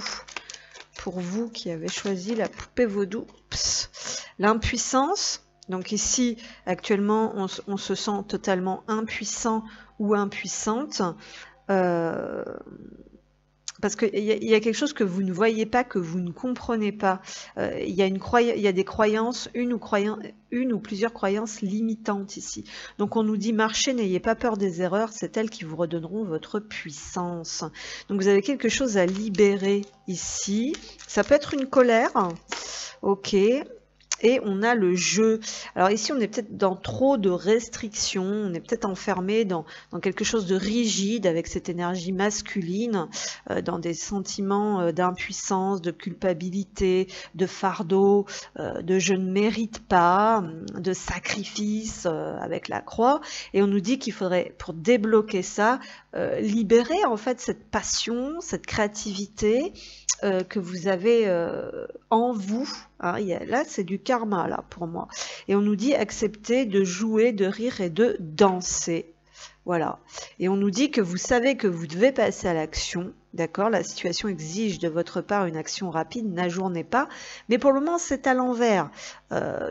Speaker 1: l'impuissance. Donc ici, actuellement, on se sent totalement impuissant ou impuissante. Parce qu'il y a quelque chose que vous ne voyez pas, que vous ne comprenez pas. Il y a des croyances, une ou plusieurs croyances limitantes ici. Donc on nous dit marchez, n'ayez pas peur des erreurs, c'est elles qui vous redonneront votre puissance. Donc vous avez quelque chose à libérer ici. Ça peut être une colère, ok. Et on a le jeu. Alors ici, on est peut-être dans trop de restrictions, on est peut-être enfermé dans quelque chose de rigide avec cette énergie masculine, dans des sentiments d'impuissance, de culpabilité, de fardeau, de je ne mérite pas, de sacrifice avec la croix. Et on nous dit qu'il faudrait, pour débloquer ça, libérer en fait cette passion, cette créativité que vous avez en vous. Hein, là, c'est du karma, là, pour moi. Et on nous dit accepter de jouer, de rire et de danser. Voilà. Et on nous dit que vous savez que vous devez passer à l'action. D'accord? La situation exige de votre part une action rapide, n'ajournez pas. Mais pour le moment, c'est à l'envers.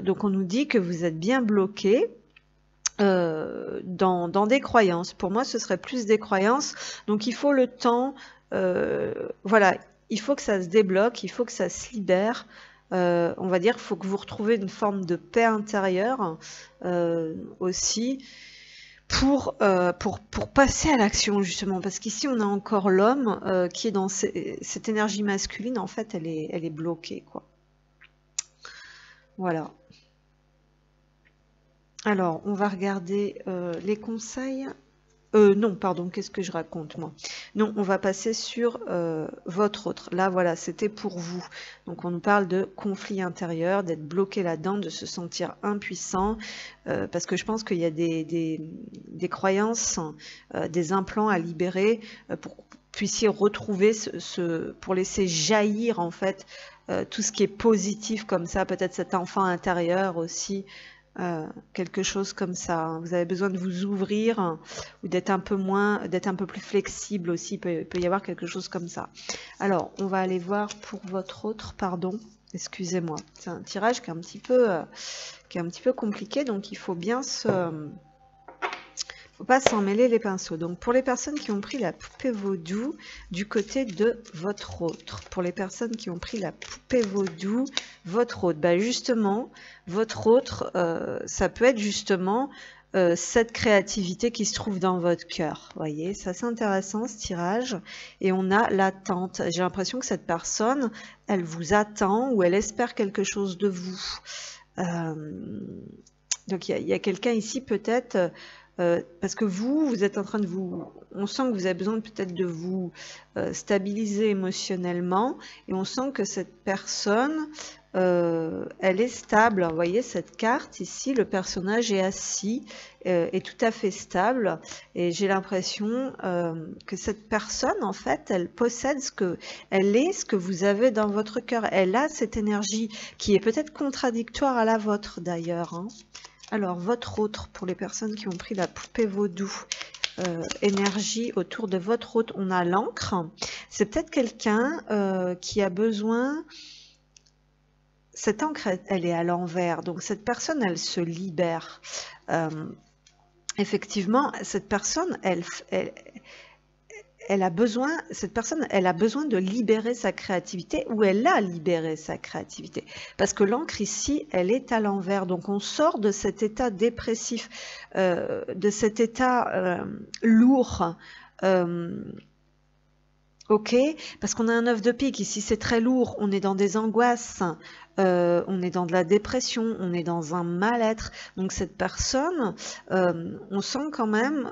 Speaker 1: Donc on nous dit que vous êtes bien bloqué dans des croyances. Pour moi, ce serait plus des croyances. Donc il faut le temps. Voilà. Il faut que ça se débloque, il faut que ça se libère. On va dire qu'il faut que vous retrouviez une forme de paix intérieure aussi pour passer à l'action justement. Parce qu'ici on a encore l'homme qui est dans cette énergie masculine, en fait elle est bloquée, quoi. Voilà. Alors on va regarder les conseils. Non, pardon, qu'est-ce que je raconte moi? Non, on va passer sur votre autre. Là, voilà, c'était pour vous. Donc on nous parle de conflit intérieur, d'être bloqué là-dedans, de se sentir impuissant, parce que je pense qu'il y a des croyances, des implants à libérer pour que vous puissiez retrouver pour laisser jaillir en fait tout ce qui est positif comme ça, peut-être cet enfant intérieur aussi. quelque chose comme ça, hein. Vous avez besoin de vous ouvrir, hein, ou d'être un peu plus flexible aussi. Il peut y avoir quelque chose comme ça. Alors, on va aller voir pour votre autre, pardon. Excusez-moi. C'est un tirage qui est un petit peu compliqué, donc il faut bien faut pas s'en mêler les pinceaux. Donc pour les personnes qui ont pris la poupée vaudou du côté de votre autre, pour les personnes qui ont pris la poupée vaudou, votre autre, bah justement, votre autre, ça peut être justement cette créativité qui se trouve dans votre cœur. Vous voyez, c'est assez intéressant ce tirage. Et on a l'attente. J'ai l'impression que cette personne, elle vous attend ou elle espère quelque chose de vous. Donc il y a quelqu'un ici peut-être... parce que vous êtes en train de on sent que vous avez besoin peut-être de vous stabiliser émotionnellement, et on sent que cette personne, elle est stable. Vous voyez cette carte ici, le personnage est assis, est tout à fait stable, et j'ai l'impression que cette personne, en fait, elle possède elle est ce que vous avez dans votre cœur. Elle a cette énergie qui est peut-être contradictoire à la vôtre d'ailleurs, hein. Alors, votre autre, pour les personnes qui ont pris la poupée vaudou, énergie autour de votre autre, on a l'encre. C'est peut-être quelqu'un qui a besoin... Cette encre, elle est à l'envers, donc cette personne, elle se libère. Effectivement, cette personne, cette personne, elle a besoin de libérer sa créativité, ou elle a libéré sa créativité. Parce que l'encre ici, elle est à l'envers. Donc on sort de cet état dépressif, de cet état lourd. Ok, parce qu'on a un 9 de pique ici, c'est très lourd. On est dans des angoisses. On est dans de la dépression, on est dans un mal-être. Donc cette personne, on sent quand même...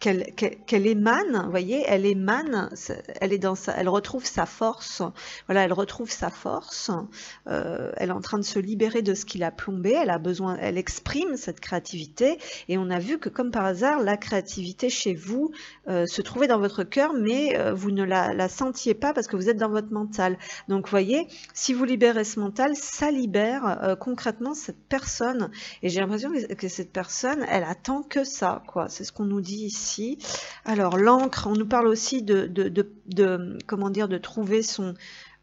Speaker 1: qu'elle émane, vous voyez, elle émane, elle retrouve sa force, voilà, elle retrouve sa force, elle est en train de se libérer de ce qui l'a plombée, elle exprime cette créativité, et on a vu que comme par hasard, la créativité chez vous se trouvait dans votre cœur, mais vous ne la sentiez pas parce que vous êtes dans votre mental. Donc vous voyez, si vous libérez ce mental, ça libère concrètement cette personne, et j'ai l'impression que cette personne, elle attend que ça, quoi, c'est ce qu'on nous dit ici. Alors l'encre, on nous parle aussi comment dire, de trouver son...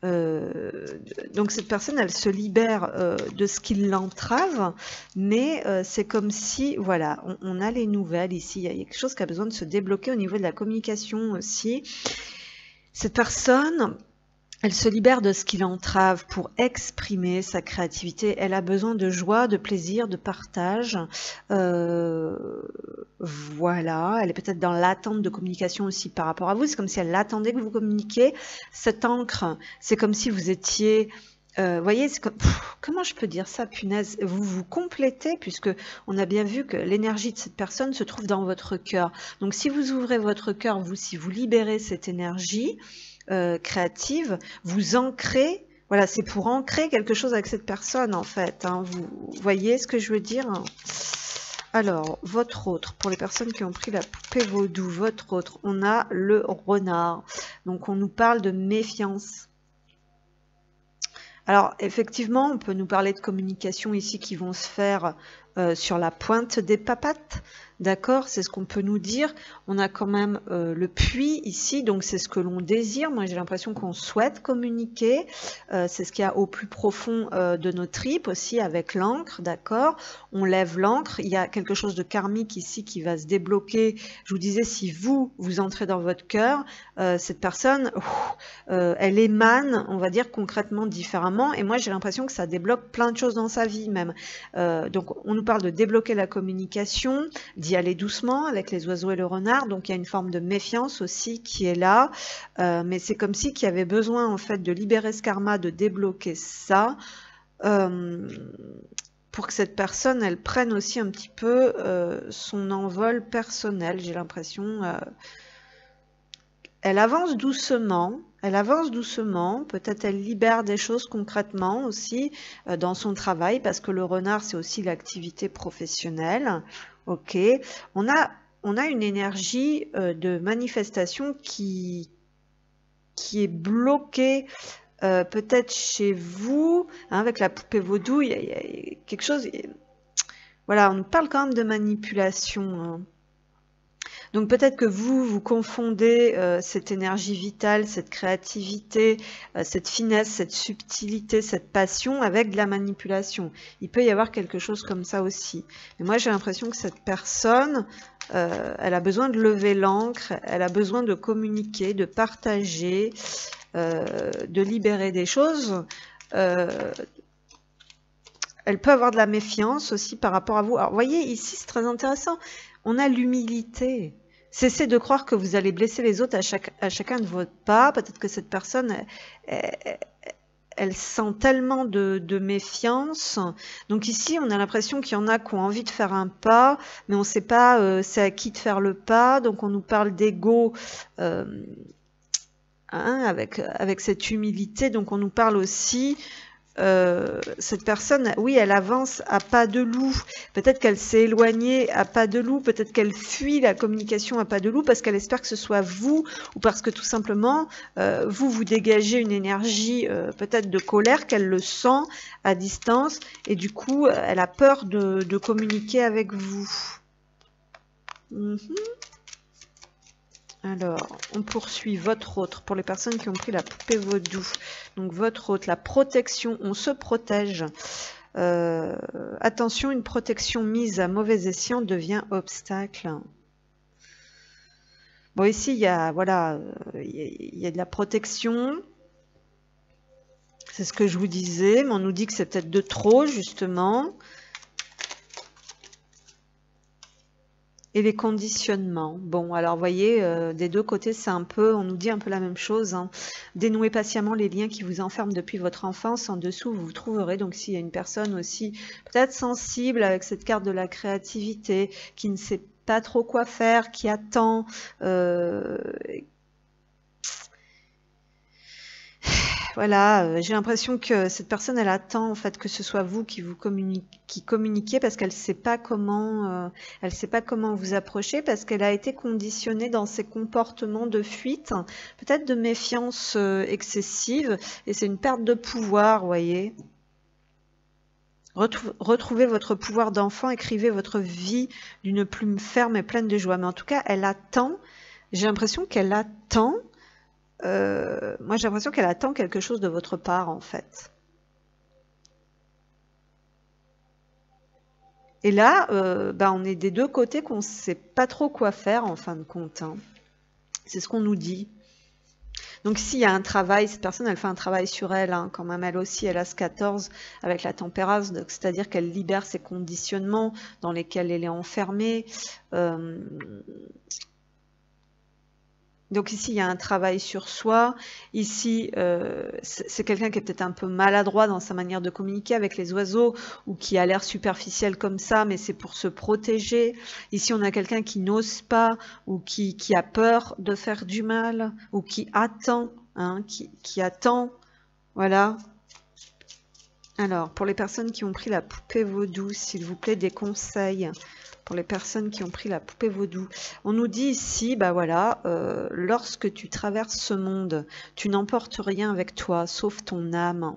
Speaker 1: donc cette personne, elle se libère de ce qui l'entrave, mais c'est comme si, voilà, on a les nouvelles ici, il y a quelque chose qui a besoin de se débloquer au niveau de la communication aussi. Cette personne... Elle se libère de ce qui l'entrave pour exprimer sa créativité. Elle a besoin de joie, de plaisir, de partage. Voilà, elle est peut-être dans l'attente de communication aussi par rapport à vous. C'est comme si elle attendait que vous communiquiez. Cette encre, c'est comme si vous étiez... voyez, c'est comme... comment je peux dire ça, punaise? Vous vous complétez, puisque on a bien vu que l'énergie de cette personne se trouve dans votre cœur. Donc si vous ouvrez votre cœur, si vous libérez cette énergie... créative, vous ancrez, voilà, c'est pour ancrer quelque chose avec cette personne en fait, hein. Vous voyez ce que je veux dire, hein? Alors, votre autre, pour les personnes qui ont pris la poupée vaudou, votre autre, on a le renard, donc on nous parle de méfiance. Alors, effectivement, on peut nous parler de communication ici qui vont se faire sur la pointe des papates. D'accord, c'est ce qu'on peut nous dire. On a quand même le puits ici, donc c'est ce que l'on désire. Moi, j'ai l'impression qu'on souhaite communiquer. C'est ce qu'il y a au plus profond de nos tripes aussi avec l'encre, d'accord. On lève l'encre. Il y a quelque chose de karmique ici qui va se débloquer. Je vous disais, si vous entrez dans votre cœur, cette personne, elle émane, on va dire concrètement différemment. Et moi, j'ai l'impression que ça débloque plein de choses dans sa vie même. Donc, on nous parle de débloquer la communication, d'y aller doucement avec les oiseaux et le renard, donc il y a une forme de méfiance aussi qui est là, mais c'est comme si qu'il y avait besoin en fait de libérer ce karma, de débloquer ça, pour que cette personne elle prenne aussi un petit peu son envol personnel. J'ai l'impression elle avance doucement. Peut-être elle libère des choses concrètement aussi dans son travail, parce que le renard c'est aussi l'activité professionnelle. Ok, on a une énergie de manifestation qui est bloquée peut-être chez vous, hein, avec la poupée vaudou, il y a quelque chose... Voilà, on nous parle quand même de manipulation, hein. Donc peut-être que vous confondez cette énergie vitale, cette créativité, cette finesse, cette subtilité, cette passion avec de la manipulation. Il peut y avoir quelque chose comme ça aussi. Mais moi j'ai l'impression que cette personne, elle a besoin de lever l'ancre, elle a besoin de communiquer, de partager, de libérer des choses. Elle peut avoir de la méfiance aussi par rapport à vous. Alors, vous voyez, ici, c'est très intéressant. On a l'humilité. Cessez de croire que vous allez blesser les autres à chacun de vos pas. Peut-être que cette personne, elle sent tellement de méfiance. Donc ici, on a l'impression qu'il y en a qui ont envie de faire un pas, mais on ne sait pas c'est à qui de faire le pas. Donc on nous parle d'ego avec cette humilité. Donc on nous parle aussi... cette personne, oui, elle avance à pas de loup. Peut-être qu'elle s'est éloignée à pas de loup. Peut-être qu'elle fuit la communication à pas de loup parce qu'elle espère que ce soit vous ou parce que tout simplement, vous dégagez une énergie peut-être de colère qu'elle le sent à distance et du coup, elle a peur de communiquer avec vous. Alors, on poursuit votre autre pour les personnes qui ont pris la poupée vaudou. Donc votre autre, la protection, on se protège. Attention, une protection mise à mauvais escient devient obstacle. Bon, ici, il y a, voilà, il y a de la protection. C'est ce que je vous disais, mais on nous dit que c'est peut-être de trop, justement. Et les conditionnements. Bon, alors vous voyez, des deux côtés, c'est un peu, on nous dit un peu la même chose, hein. Dénouez patiemment les liens qui vous enferment depuis votre enfance. En dessous, vous vous trouverez. Donc s'il y a une personne aussi peut-être sensible avec cette carte de la créativité, qui ne sait pas trop quoi faire, qui attend... Voilà, j'ai l'impression que cette personne, elle attend en fait que ce soit vous qui communiquiez parce qu'elle sait pas comment, elle sait pas comment vous approcher parce qu'elle a été conditionnée dans ses comportements de fuite, peut-être de méfiance excessive, et c'est une perte de pouvoir, vous voyez. Retrouvez votre pouvoir d'enfant, écrivez votre vie d'une plume ferme et pleine de joie. Mais en tout cas, elle attend. J'ai l'impression qu'elle attend. Moi, j'ai l'impression qu'elle attend quelque chose de votre part, en fait. Et là, on est des deux côtés qu'on ne sait pas trop quoi faire, en fin de compte, hein. C'est ce qu'on nous dit. Donc, s'il y a un travail, cette personne, elle fait un travail sur elle, hein, quand même, elle aussi, elle a ce 14 avec la tempérance, c'est-à-dire qu'elle libère ses conditionnements dans lesquels elle est enfermée. Donc ici, il y a un travail sur soi. Ici, c'est quelqu'un qui est peut-être un peu maladroit dans sa manière de communiquer avec les oiseaux ou qui a l'air superficiel comme ça, mais c'est pour se protéger. Ici, on a quelqu'un qui n'ose pas ou qui a peur de faire du mal ou qui attend, hein, qui attend. Voilà. Alors, pour les personnes qui ont pris la poupée vaudou, s'il vous plaît, des conseils. Pour les personnes qui ont pris la poupée vaudou. On nous dit ici, bah voilà, lorsque tu traverses ce monde, tu n'emportes rien avec toi, sauf ton âme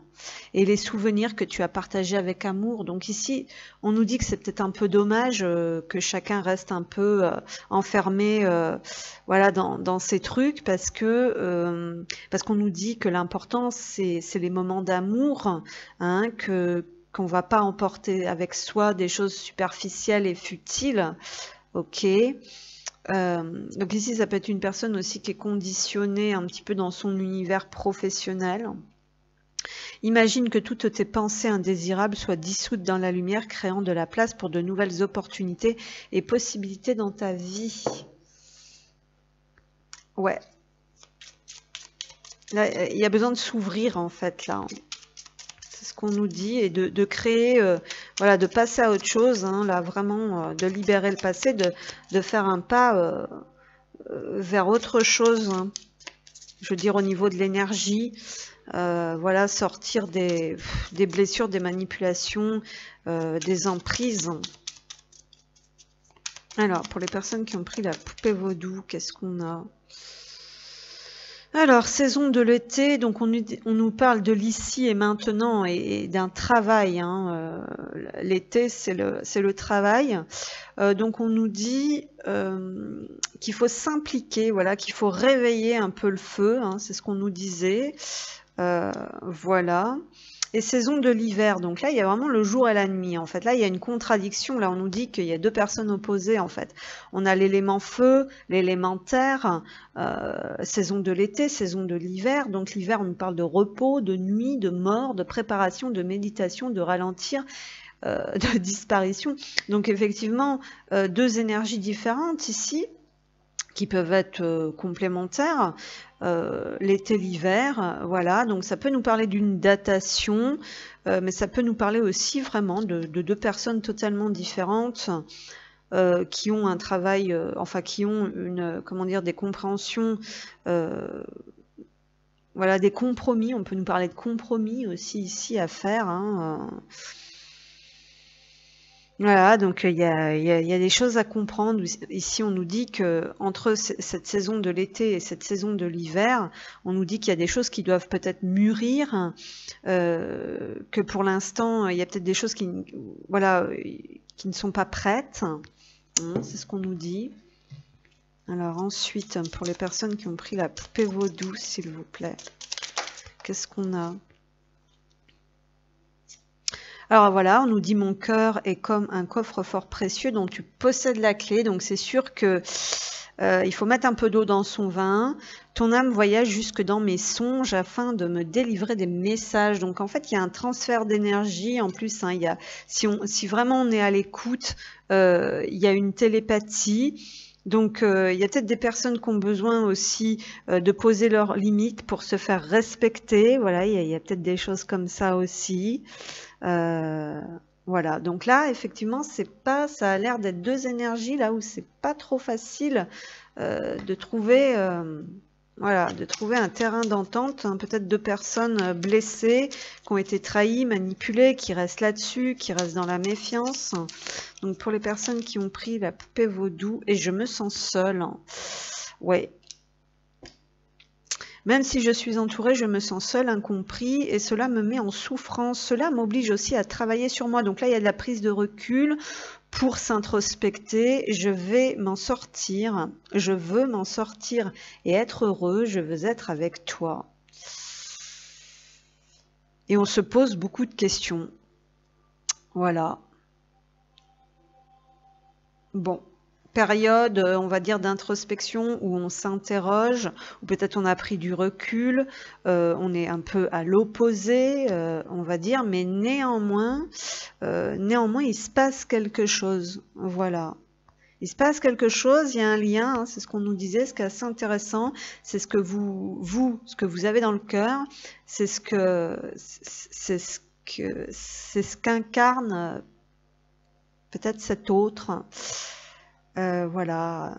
Speaker 1: et les souvenirs que tu as partagés avec amour. Donc ici, on nous dit que c'est peut-être un peu dommage que chacun reste un peu enfermé voilà, dans ces trucs parce qu'on nous dit que l'important, c'est les moments d'amour, hein, qu'on ne va pas emporter avec soi des choses superficielles et futiles. Ok. Donc ici, ça peut être une personne aussi qui est conditionnée un petit peu dans son univers professionnel. Imagine que toutes tes pensées indésirables soient dissoutes dans la lumière, créant de la place pour de nouvelles opportunités et possibilités dans ta vie. Ouais. Là, il y a besoin de s'ouvrir en fait, là. Qu'on nous dit et de créer, voilà, de passer à autre chose, hein, là vraiment de libérer le passé, de faire un pas vers autre chose, hein. Je veux dire au niveau de l'énergie, voilà, sortir des blessures, des manipulations, des emprises. Alors pour les personnes qui ont pris la poupée vaudou, qu'est-ce qu'on a? Alors, saison de l'été, donc on nous parle de l'ici et maintenant et d'un travail, hein. L'été, c'est le travail. Donc on nous dit qu'il faut s'impliquer, voilà, qu'il faut réveiller un peu le feu, hein, c'est ce qu'on nous disait. Voilà. Et saison de l'hiver, donc là il y a vraiment le jour et la nuit. En fait, là il y a une contradiction. Là on nous dit qu'il y a deux personnes opposées. En fait, on a l'élément feu, l'élément terre. Saison de l'été, saison de l'hiver. Donc l'hiver, on nous parle de repos, de nuit, de mort, de préparation, de méditation, de ralentir, de disparition. Donc effectivement, deux énergies différentes ici, qui peuvent être complémentaires, l'été, l'hiver, voilà, donc ça peut nous parler d'une datation, mais ça peut nous parler aussi vraiment de deux personnes totalement différentes, qui ont un travail, enfin qui ont une, comment dire, des compréhensions, voilà, des compromis, on peut nous parler de compromis aussi ici à faire, hein, voilà, donc il y a des choses à comprendre. Ici, on nous dit que entre cette saison de l'été et cette saison de l'hiver, on nous dit qu'il y a des choses qui doivent peut-être mûrir, que pour l'instant, il y a peut-être des choses qui, voilà, qui ne sont pas prêtes. C'est ce qu'on nous dit. Alors ensuite, pour les personnes qui ont pris la poupée vaudou, s'il vous plaît, qu'est-ce qu'on a ? Alors voilà, on nous dit mon cœur est comme un coffre-fort précieux dont tu possèdes la clé. Donc c'est sûr que il faut mettre un peu d'eau dans son vin. Ton âme voyage jusque dans mes songes afin de me délivrer des messages. Donc en fait, il y a un transfert d'énergie. En plus, hein, il y a, si vraiment on est à l'écoute, il y a une télépathie. Donc, il y a peut-être des personnes qui ont besoin aussi de poser leurs limites pour se faire respecter. Voilà, il y a peut-être des choses comme ça aussi. Voilà, donc là, effectivement, c'est pas, ça a l'air d'être deux énergies là où c'est pas trop facile de trouver, voilà, de trouver un terrain d'entente. Hein, peut-être deux personnes blessées, qui ont été trahies, manipulées, qui restent là-dessus, qui restent dans la méfiance. Donc pour les personnes qui ont pris la poupée vaudou, et je me sens seule. Hein. Ouais. Même si je suis entourée, je me sens seule, incompris, et cela me met en souffrance. Cela m'oblige aussi à travailler sur moi. Donc là, il y a de la prise de recul pour s'introspecter. Je vais m'en sortir. Je veux m'en sortir et être heureux. Je veux être avec toi. Et on se pose beaucoup de questions. Voilà. Bon. Période, on va dire, d'introspection où on s'interroge, ou peut-être on a pris du recul, on est un peu à l'opposé, on va dire, mais néanmoins, il se passe quelque chose. Voilà. Il se passe quelque chose, il y a un lien, hein, c'est ce qu'on nous disait, ce qui est assez intéressant, c'est ce que ce que vous avez dans le cœur, c'est ce qu'incarne peut-être cet autre. Voilà.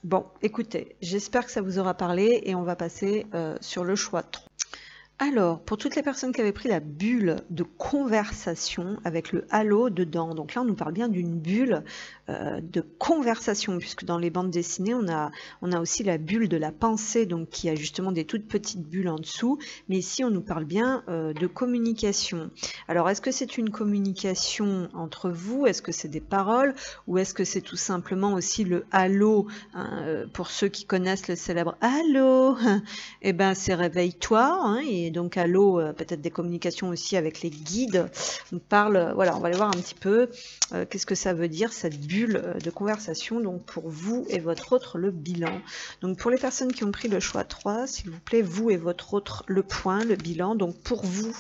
Speaker 1: Bon, écoutez, j'espère que ça vous aura parlé et on va passer sur le choix 3. Alors, pour toutes les personnes qui avaient pris la bulle de conversation avec le halo dedans, donc là on nous parle bien d'une bulle de conversation, puisque dans les bandes dessinées on a aussi la bulle de la pensée, donc qui a justement des toutes petites bulles en dessous, mais ici on nous parle bien de communication. Alors est-ce que c'est une communication entre vous, est-ce que c'est des paroles, ou est-ce que c'est tout simplement aussi le halo, hein, pour ceux qui connaissent le célèbre halo, et ben c'est réveille-toi, hein, et donc halo, peut-être des communications aussi avec les guides. On parle, voilà, on va aller voir un petit peu qu'est-ce que ça veut dire cette bulle de conversation, donc pour vous et votre autre, le bilan. Donc pour les personnes qui ont pris le choix 3, s'il vous plaît, vous et votre autre, le point, le bilan. Donc pour vous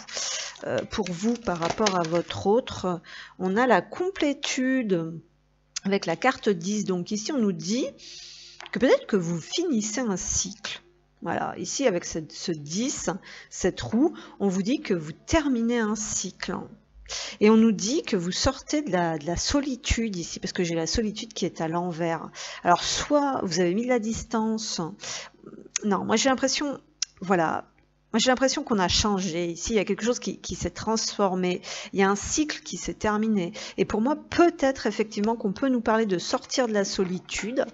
Speaker 1: par rapport à votre autre, on a la complétude avec la carte 10. Donc ici on nous dit que peut-être que vous finissez un cycle. Voilà, ici avec ce 10, cette roue, on vous dit que vous terminez un cycle. Et on nous dit que vous sortez de la solitude ici, parce que j'ai la solitude qui est à l'envers. Alors soit vous avez mis de la distance. Non, moi j'ai l'impression, voilà, Moi, j'ai l'impression qu'on a changé. Ici, il y a quelque chose qui s'est transformé. Il y a un cycle qui s'est terminé. Et pour moi, peut-être effectivement qu'on peut nous parler de sortir de la solitude,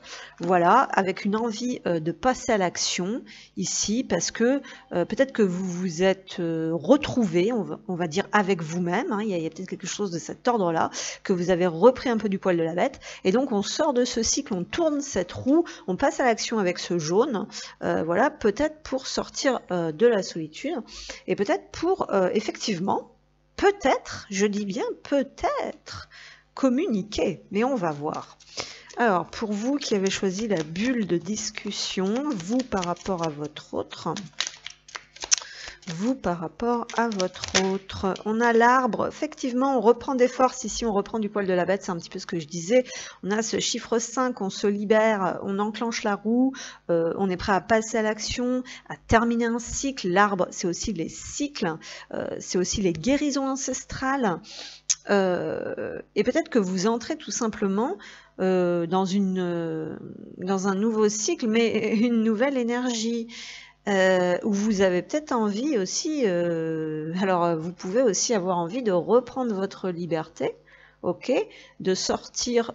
Speaker 1: voilà, avec une envie de passer à l'action ici, parce que peut-être que vous vous êtes retrouvé, on va dire avec vous-même, hein, il y a peut-être quelque chose de cet ordre-là, que vous avez repris un peu du poil de la bête. Et donc, on sort de ce cycle, on tourne cette roue, on passe à l'action avec ce jaune, voilà, peut-être pour sortir de la solitude et peut-être pour effectivement, peut-être, je dis bien peut-être, communiquer, mais on va voir. Alors, pour vous qui avez choisi la bulle de discussion, vous par rapport à votre autre, on a l'arbre, effectivement on reprend des forces ici, on reprend du poil de la bête, c'est un petit peu ce que je disais, on a ce chiffre 5, on se libère, on enclenche la roue, on est prêt à passer à l'action, à terminer un cycle. L'arbre, c'est aussi les cycles, c'est aussi les guérisons ancestrales, et peut-être que vous entrez tout simplement dans un nouveau cycle, mais une nouvelle énergie. Où vous avez peut-être envie aussi, alors vous pouvez aussi avoir envie de reprendre votre liberté, ok, de sortir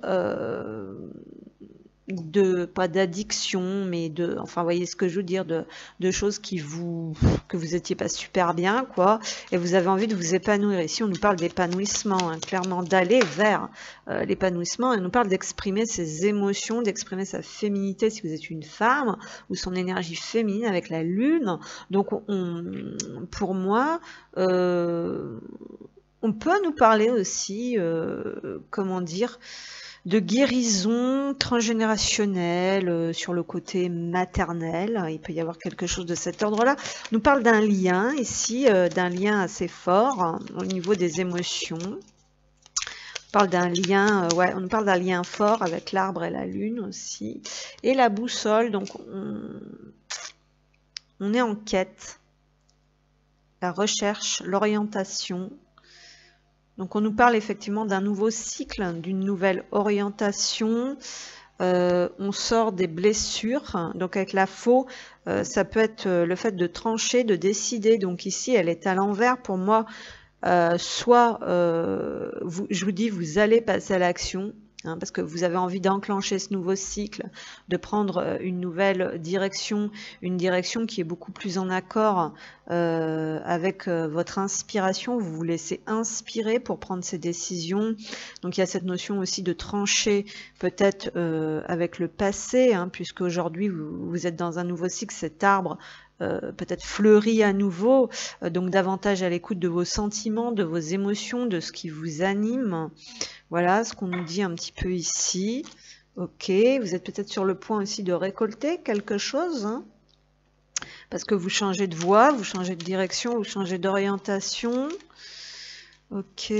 Speaker 1: pas d'addiction, mais de, enfin, voyez ce que je veux dire, de choses que vous étiez pas super bien, quoi, et vous avez envie de vous épanouir. Ici, on nous parle d'épanouissement, hein, clairement, d'aller vers l'épanouissement, et on nous parle d'exprimer ses émotions, d'exprimer sa féminité si vous êtes une femme, ou son énergie féminine avec la lune. Donc, pour moi, on peut nous parler aussi, comment dire, de guérison transgénérationnelle sur le côté maternel. Il peut y avoir quelque chose de cet ordre-là. On nous parle d'un lien ici, d'un lien assez fort hein, au niveau des émotions. On parle d'un lien, ouais, on nous parle d'un lien fort avec l'arbre et la lune aussi. Et la boussole, donc on est en quête, la recherche, l'orientation. Donc on nous parle effectivement d'un nouveau cycle, d'une nouvelle orientation. On sort des blessures. Donc avec la faux, ça peut être le fait de trancher, de décider. Donc ici, elle est à l'envers. Pour moi, soit, je vous dis, vous allez passer à l'action. Hein, parce que vous avez envie d'enclencher ce nouveau cycle, de prendre une nouvelle direction, une direction qui est beaucoup plus en accord avec votre inspiration. Vous vous laissez inspirer pour prendre ces décisions. Donc il y a cette notion aussi de trancher peut-être avec le passé, hein, puisque aujourd'hui vous êtes dans un nouveau cycle, cet arbre peut-être fleurit à nouveau, donc davantage à l'écoute de vos sentiments, de vos émotions, de ce qui vous anime. Voilà ce qu'on nous dit un petit peu ici. Ok, vous êtes peut-être sur le point aussi de récolter quelque chose, hein, parce que vous changez de voie, vous changez de direction, vous changez d'orientation. Ok.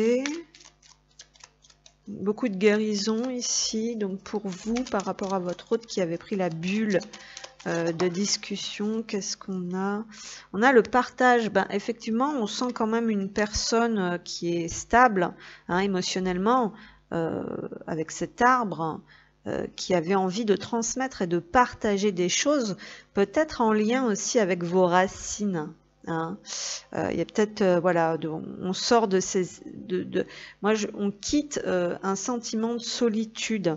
Speaker 1: Beaucoup de guérison ici, donc pour vous, par rapport à votre autre qui avait pris la bulle de discussion, qu'est-ce qu'on a? On a le partage. Ben, effectivement, on sent quand même une personne qui est stable hein, émotionnellement avec cet arbre qui avait envie de transmettre et de partager des choses, peut-être en lien aussi avec vos racines. Hein. Il y a peut-être, voilà, on sort de ces... on quitte un sentiment de solitude.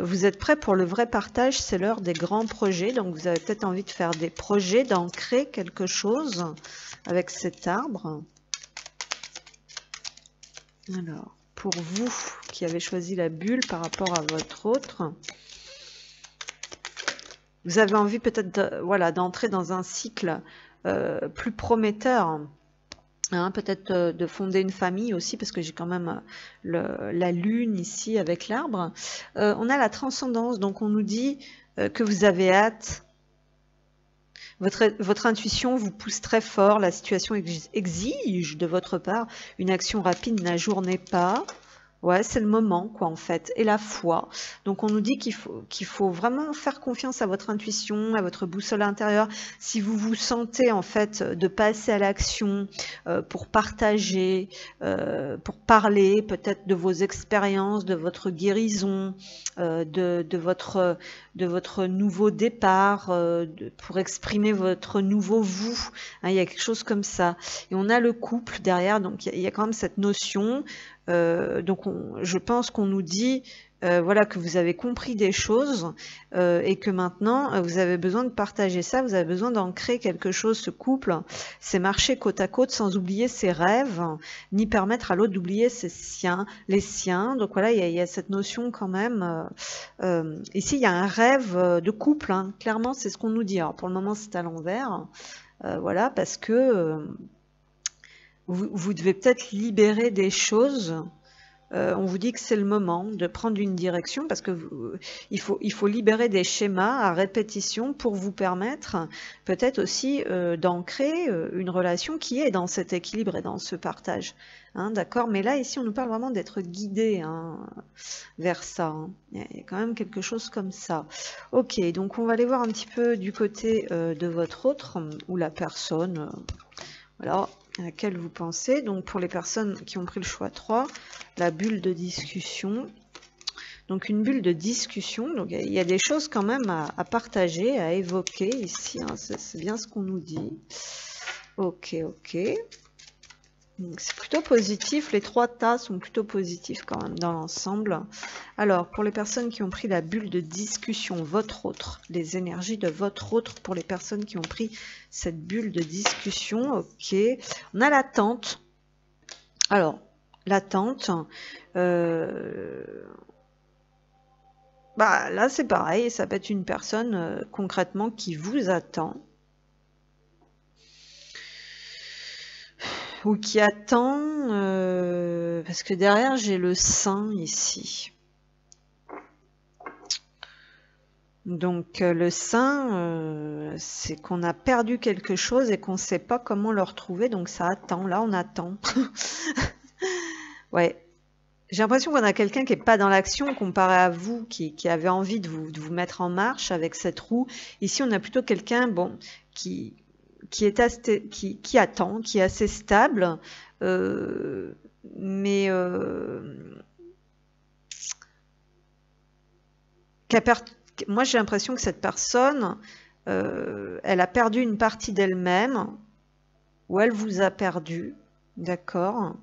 Speaker 1: Vous êtes prêts pour le vrai partage, c'est l'heure des grands projets. Donc vous avez peut-être envie de faire des projets, d'ancrer quelque chose avec cet arbre. Alors, pour vous qui avez choisi la bulle par rapport à votre autre, vous avez envie peut-être voilà, d'entrer dans un cycle plus prometteur. Hein, peut-être de fonder une famille aussi, parce que j'ai quand même la lune ici avec l'arbre. On a la transcendance, donc on nous dit que vous avez hâte. Votre intuition vous pousse très fort, la situation exige de votre part une action rapide, n'ajournez pas. Ouais, c'est le moment, quoi, en fait, et la foi. Donc, on nous dit qu'il faut vraiment faire confiance à votre intuition, à votre boussole intérieure. Si vous vous sentez, en fait, de passer à l'action pour partager, pour parler peut-être de vos expériences, de votre guérison, de votre nouveau départ, pour exprimer votre nouveau vous. Hein, il y a quelque chose comme ça. Et on a le couple derrière, donc il y a quand même cette notion. Donc je pense qu'on nous dit voilà, que vous avez compris des choses et que maintenant vous avez besoin de partager ça, vous avez besoin d'en créer quelque chose. Ce couple, c'est marcher côte à côte sans oublier ses rêves, ni permettre à l'autre d'oublier les siens. Donc voilà, il y a cette notion quand même. Ici, il y a un rêve de couple, hein. Clairement, c'est ce qu'on nous dit. Alors pour le moment, c'est à l'envers. Voilà, parce que vous devez peut-être libérer des choses. On vous dit que c'est le moment de prendre une direction parce que il faut libérer des schémas à répétition pour vous permettre peut-être aussi d'ancrer une relation qui est dans cet équilibre et dans ce partage. Hein, d'accord? Mais là, ici, on nous parle vraiment d'être guidé, hein, vers ça. Hein. Il y a quand même quelque chose comme ça. Ok, donc on va aller voir un petit peu du côté de votre autre ou la personne. Voilà, à laquelle vous pensez. Donc pour les personnes qui ont pris le choix 3, la bulle de discussion. Donc une bulle de discussion, donc il y a des choses quand même à partager, à évoquer ici, hein, c'est bien ce qu'on nous dit. Ok, ok. C'est plutôt positif, les 3 tas sont plutôt positifs quand même dans l'ensemble. Alors, pour les personnes qui ont pris la bulle de discussion, votre autre, les énergies de votre autre, pour les personnes qui ont pris cette bulle de discussion, ok. On a l'attente. Alors, l'attente, bah, là c'est pareil, ça peut être une personne concrètement qui vous attend. Ou qui attend, parce que derrière j'ai le sein ici. Donc le sein, c'est qu'on a perdu quelque chose et qu'on ne sait pas comment le retrouver, donc ça attend. Là on attend. Ouais. J'ai l'impression qu'on a quelqu'un qui n'est pas dans l'action comparé à vous, qui avait envie de vous mettre en marche avec cette roue. Ici on a plutôt quelqu'un, bon, qui attend, qui est assez stable, mais moi j'ai l'impression que cette personne, elle a perdu une partie d'elle-même, ou elle vous a perdu, d'accord,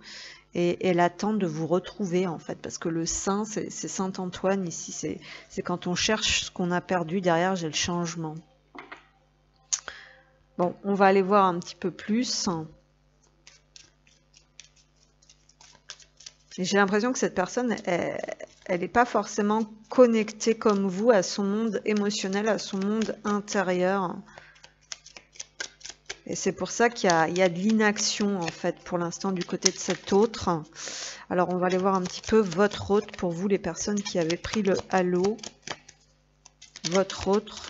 Speaker 1: et elle attend de vous retrouver en fait, parce que le saint, c'est Saint Antoine ici, c'est quand on cherche ce qu'on a perdu, derrière j'ai le changement. Bon, on va aller voir un petit peu plus. J'ai l'impression que cette personne, elle n'est pas forcément connectée comme vous à son monde émotionnel, à son monde intérieur. Et c'est pour ça qu'il y a de l'inaction, en fait, pour l'instant, du côté de cet autre. Alors, on va aller voir un petit peu votre autre, pour vous, les personnes qui avaient pris le halo. Votre autre.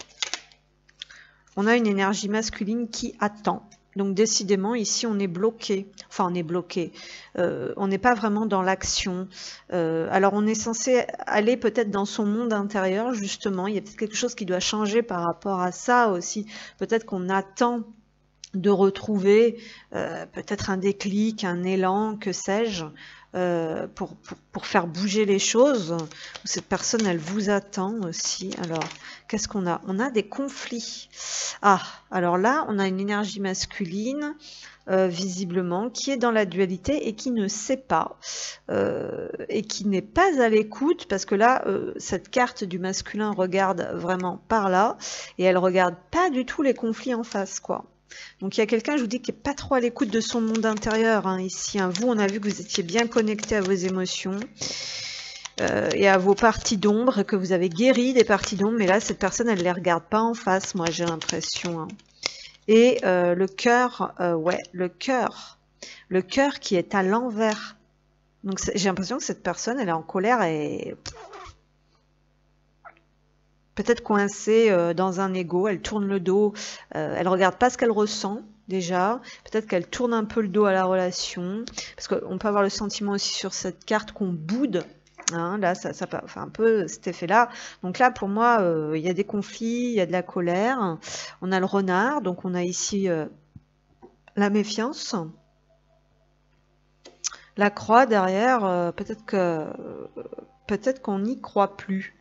Speaker 1: On a une énergie masculine qui attend. Donc décidément, ici, on est bloqué. Enfin, on est bloqué. On n'est pas vraiment dans l'action. Alors, on est censé aller peut-être dans son monde intérieur, justement. Il y a peut-être quelque chose qui doit changer par rapport à ça aussi. Peut-être qu'on attend de retrouver peut-être un déclic, un élan, que sais-je, pour faire bouger les choses. Cette personne, elle vous attend aussi. Alors, qu'est-ce qu'on a? On a des conflits. Ah, alors là, on a une énergie masculine, visiblement, qui est dans la dualité et qui ne sait pas, et qui n'est pas à l'écoute, parce que là, cette carte du masculin regarde vraiment par là, et elle regarde pas du tout les conflits en face, quoi. Donc il y a quelqu'un, je vous dis, qui n'est pas trop à l'écoute de son monde intérieur, hein, ici. Hein. Vous, on a vu que vous étiez bien connecté à vos émotions et à vos parties d'ombre, et que vous avez guéri des parties d'ombre, mais là, cette personne, elle ne les regarde pas en face, moi, j'ai l'impression. Hein. Et le cœur, ouais, le cœur qui est à l'envers. Donc j'ai l'impression que cette personne, elle est en colère et peut-être coincée dans un ego, elle tourne le dos, elle regarde pas ce qu'elle ressent, déjà. Peut-être qu'elle tourne un peu le dos à la relation. Parce qu'on peut avoir le sentiment aussi sur cette carte qu'on boude. Hein, là, ça peut faire un peu cet effet-là. Donc là, pour moi, il y a des conflits, il y a de la colère. On a le renard, donc on a ici la méfiance. La croix derrière, peut-être qu'on n'y croit plus.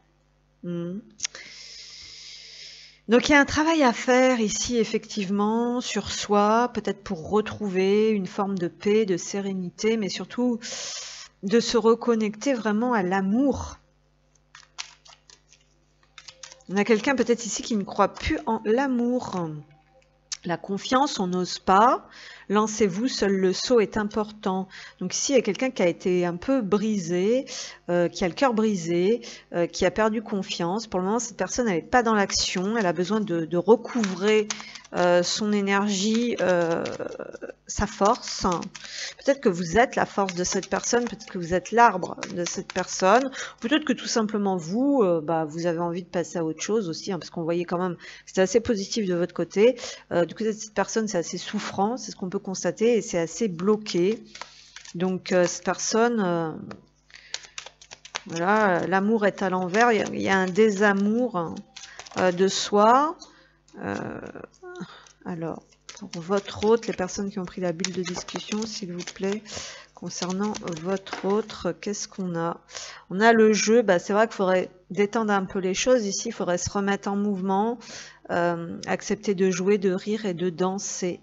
Speaker 1: Donc il y a un travail à faire ici, effectivement, sur soi, peut-être pour retrouver une forme de paix, de sérénité, mais surtout de se reconnecter vraiment à l'amour. On a quelqu'un peut-être ici qui ne croit plus en l'amour. La confiance, on n'ose pas. Lancez-vous, seul le saut est important. Donc ici, il y a quelqu'un qui a été un peu brisé, qui a le cœur brisé, qui a perdu confiance. Pour le moment, cette personne, elle n'est pas dans l'action. Elle a besoin de recouvrer son énergie, sa force. Peut-être que vous êtes la force de cette personne, peut-être que vous êtes l'arbre de cette personne, peut-être que tout simplement vous, vous avez envie de passer à autre chose aussi, hein, parce qu'on voyait quand même que c'était assez positif de votre côté. Du côté de cette personne, c'est assez souffrant, c'est ce qu'on peut constater, et c'est assez bloqué. Donc cette personne, voilà, l'amour est à l'envers, il y a un désamour de soi. Alors, pour votre hôte, les personnes qui ont pris la bulle de discussion, s'il vous plaît, concernant votre autre, qu'est-ce qu'on a? On a le jeu, c'est vrai qu'il faudrait détendre un peu les choses ici, il faudrait se remettre en mouvement, accepter de jouer, de rire et de danser.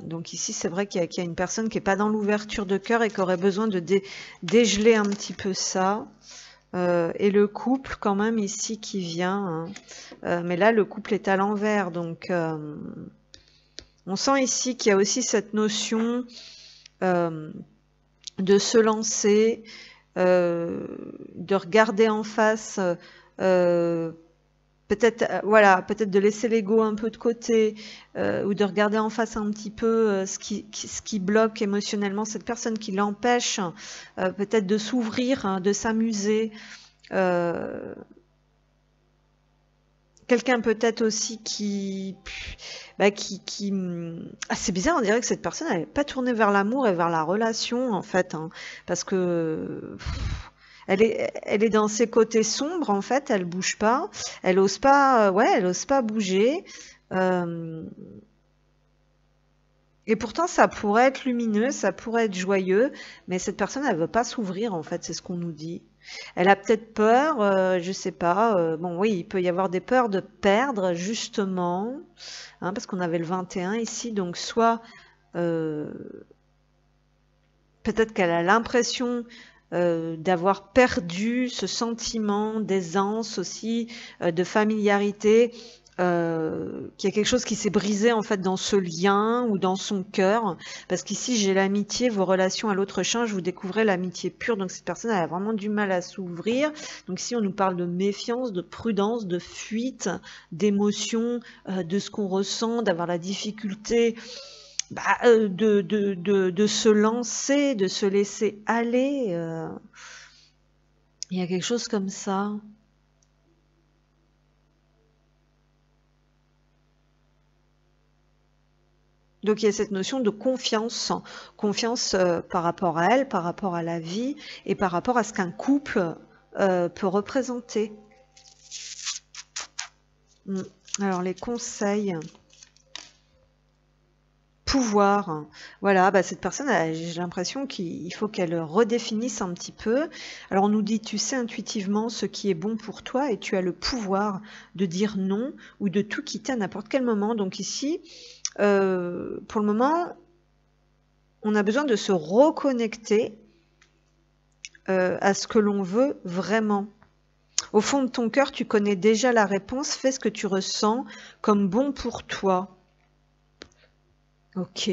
Speaker 1: Donc ici, c'est vrai qu'il y a une personne qui n'est pas dans l'ouverture de cœur et qui aurait besoin de dégeler un petit peu ça. Et le couple quand même ici qui vient, hein. Mais là le couple est à l'envers, donc on sent ici qu'il y a aussi cette notion de se lancer, de regarder en face, peut-être voilà, peut-être de laisser l'ego un peu de côté, ou de regarder en face un petit peu ce qui bloque émotionnellement cette personne, qui l'empêche peut-être de s'ouvrir, hein, de s'amuser. Quelqu'un peut-être aussi qui c'est bizarre, on dirait que cette personne n'avait pas tourné vers l'amour et vers la relation en fait, hein, parce que elle est dans ses côtés sombres en fait, elle bouge pas, elle ose pas, elle ose pas bouger. Et pourtant, ça pourrait être lumineux, ça pourrait être joyeux, mais cette personne, elle veut pas s'ouvrir, en fait, c'est ce qu'on nous dit. Elle a peut-être peur, je sais pas, bon oui, il peut y avoir des peurs de perdre, justement, hein, parce qu'on avait le 21 ici, donc soit peut-être qu'elle a l'impression d'avoir perdu ce sentiment d'aisance aussi, de familiarité, qu'il y a quelque chose qui s'est brisé en fait dans ce lien ou dans son cœur, parce qu'ici j'ai l'amitié, vos relations à l'autre change, vous découvrez l'amitié pure, donc cette personne elle a vraiment du mal à s'ouvrir. Donc ici on nous parle de méfiance, de prudence, de fuite, d'émotion, de ce qu'on ressent, d'avoir la difficulté de se lancer, de se laisser aller. Il y a quelque chose comme ça. Donc il y a cette notion de confiance, confiance par rapport à elle, par rapport à la vie et par rapport à ce qu'un couple peut représenter. Alors les conseils, pouvoir, voilà, cette personne, j'ai l'impression qu'il faut qu'elle redéfinisse un petit peu. Alors on nous dit, tu sais intuitivement ce qui est bon pour toi et tu as le pouvoir de dire non ou de tout quitter à n'importe quel moment. Donc ici, pour le moment, on a besoin de se reconnecter à ce que l'on veut vraiment. Au fond de ton cœur, tu connais déjà la réponse, fais ce que tu ressens comme bon pour toi. Ok.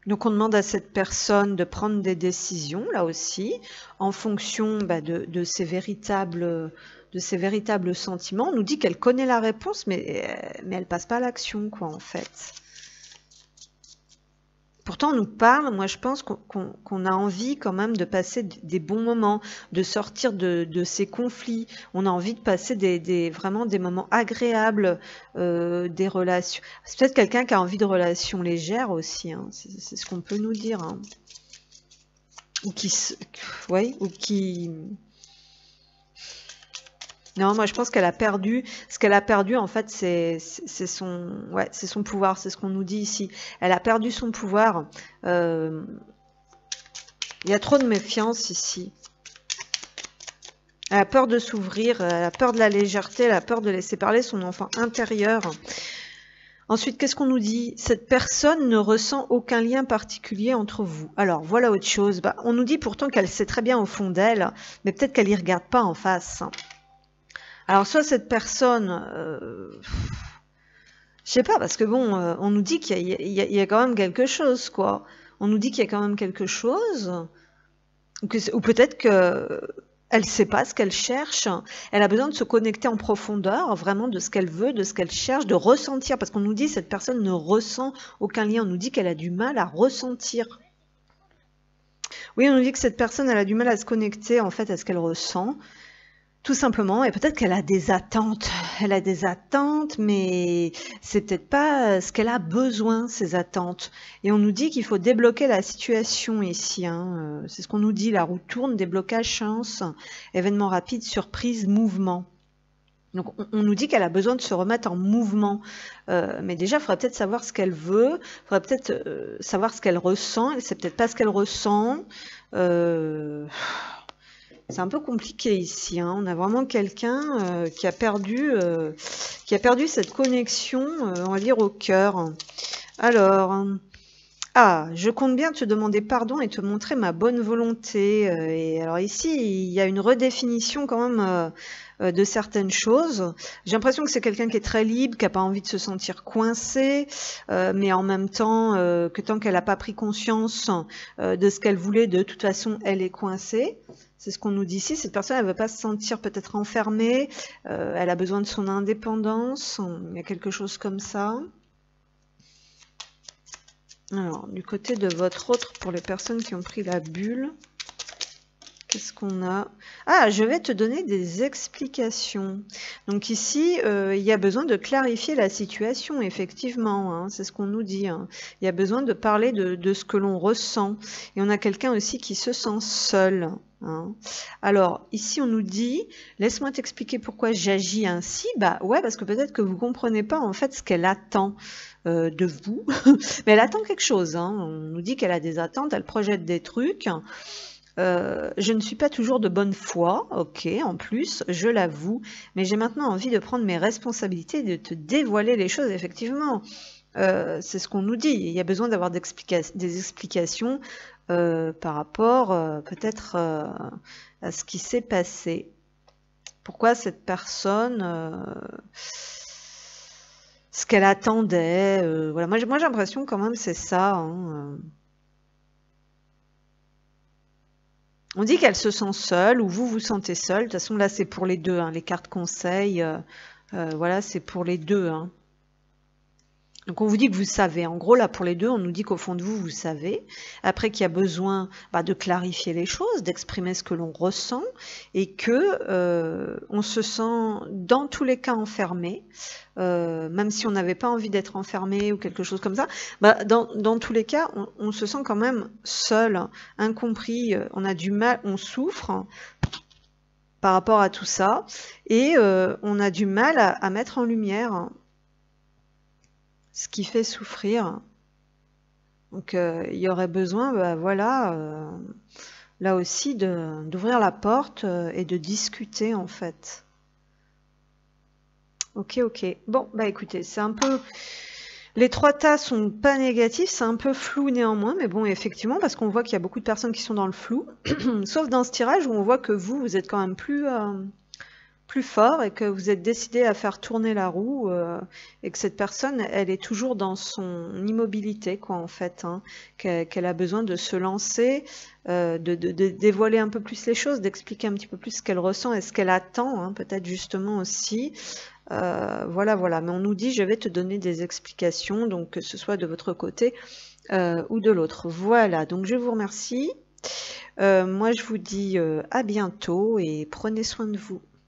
Speaker 1: Donc on demande à cette personne de prendre des décisions, là aussi, en fonction de ses véritables sentiments. On nous dit qu'elle connaît la réponse, mais elle passe pas à l'action, quoi, en fait. Pourtant, on nous parle, moi je pense qu'on a envie quand même de passer des bons moments, de sortir de ces conflits. On a envie de passer vraiment des moments agréables, des relations. C'est peut-être quelqu'un qui a envie de relations légères aussi, hein. C'est ce qu'on peut nous dire, hein. Ou qui... Non, moi je pense qu'elle a perdu. Ce qu'elle a perdu, en fait, c'est son pouvoir. C'est ce qu'on nous dit ici. Elle a perdu son pouvoir. Il y a trop de méfiance ici. Elle a peur de s'ouvrir. Elle a peur de la légèreté. Elle a peur de laisser parler son enfant intérieur. Ensuite, qu'est-ce qu'on nous dit? Cette personne ne ressent aucun lien particulier entre vous. Alors, voilà autre chose. Bah, on nous dit pourtant qu'elle sait très bien au fond d'elle, mais peut-être qu'elle y regarde pas en face. Alors, soit cette personne, je sais pas, parce que bon, on nous dit qu'il y a quand même quelque chose, quoi. On nous dit qu'il y a quand même quelque chose, ou peut-être que elle sait pas ce qu'elle cherche. Elle a besoin de se connecter en profondeur, vraiment de ce qu'elle veut, de ce qu'elle cherche, de ressentir, parce qu'on nous dit que cette personne ne ressent aucun lien. On nous dit qu'elle a du mal à ressentir. Oui, on nous dit que cette personne, elle a du mal à se connecter, en fait, à ce qu'elle ressent. Tout simplement, et peut-être qu'elle a des attentes. Elle a des attentes, mais c'est peut-être pas ce qu'elle a besoin, ces attentes. Et on nous dit qu'il faut débloquer la situation ici, hein. C'est ce qu'on nous dit, la roue tourne, déblocage, chance, événement rapide, surprise, mouvement. Donc on nous dit qu'elle a besoin de se remettre en mouvement. Mais déjà, il faudrait peut-être savoir ce qu'elle veut, il faudrait peut-être savoir ce qu'elle ressent. Elle sait peut-être pas ce qu'elle ressent. C'est un peu compliqué ici, hein. On a vraiment quelqu'un qui a perdu cette connexion, on va dire, au cœur. Alors, je compte bien te demander pardon et te montrer ma bonne volonté. Et alors ici, il y a une redéfinition quand même de certaines choses. J'ai l'impression que c'est quelqu'un qui est très libre, qui n'a pas envie de se sentir coincé, mais en même temps, que tant qu'elle n'a pas pris conscience de ce qu'elle voulait, de toute façon, elle est coincée. C'est ce qu'on nous dit ici. Cette personne, elle ne veut pas se sentir peut-être enfermée. Elle a besoin de son indépendance. Il y a quelque chose comme ça. Alors, du côté de votre autre, pour les personnes qui ont pris la bulle, qu'est-ce qu'on a? Ah, je vais te donner des explications. Donc ici, il y a besoin de clarifier la situation, effectivement, hein, c'est ce qu'on nous dit, hein. Il y a besoin de parler de ce que l'on ressent. Et on a quelqu'un aussi qui se sent seul, hein. Alors, ici, on nous dit, laisse-moi t'expliquer pourquoi j'agis ainsi. Bah ouais, parce que peut-être que vous ne comprenez pas, en fait, ce qu'elle attend de vous. Mais elle attend quelque chose, hein. On nous dit qu'elle a des attentes, elle projette des trucs. Je ne suis pas toujours de bonne foi, ok, en plus, je l'avoue, mais j'ai maintenant envie de prendre mes responsabilités et de te dévoiler les choses, effectivement. C'est ce qu'on nous dit. Il y a besoin d'avoir des explications par rapport peut-être à ce qui s'est passé. Pourquoi cette personne, ce qu'elle attendait, voilà. Moi j'ai l'impression quand même c'est ça, hein. On dit qu'elle se sent seule, ou vous vous sentez seule. De toute façon, là, c'est pour les deux, hein, les cartes conseils. Voilà, c'est pour les deux, hein. Donc, on vous dit que vous savez. En gros, là, pour les deux, on nous dit qu'au fond de vous, vous savez. Après, qu'il y a besoin de clarifier les choses, d'exprimer ce que l'on ressent, et que on se sent, dans tous les cas, enfermé. Même si on n'avait pas envie d'être enfermé ou quelque chose comme ça, dans tous les cas, on se sent quand même seul, incompris, on a du mal, on souffre par rapport à tout ça, et on a du mal à mettre en lumière ce qui fait souffrir. Donc il y aurait besoin, voilà, là aussi d'ouvrir la porte et de discuter en fait. Ok, ok. Bon, écoutez, c'est un peu... Les trois tas sont pas négatifs, c'est un peu flou néanmoins, mais bon, effectivement, parce qu'on voit qu'il y a beaucoup de personnes qui sont dans le flou, sauf dans ce tirage où on voit que vous êtes quand même plus fort et que vous êtes décidé à faire tourner la roue et que cette personne, elle est toujours dans son immobilité, quoi, en fait, hein, qu'elle a besoin de se lancer, de dévoiler un peu plus les choses, d'expliquer un petit peu plus ce qu'elle ressent et ce qu'elle attend, hein, peut-être justement aussi. Voilà, voilà. Mais on nous dit, je vais te donner des explications, donc que ce soit de votre côté ou de l'autre. Voilà, donc je vous remercie. Moi, je vous dis à bientôt et prenez soin de vous.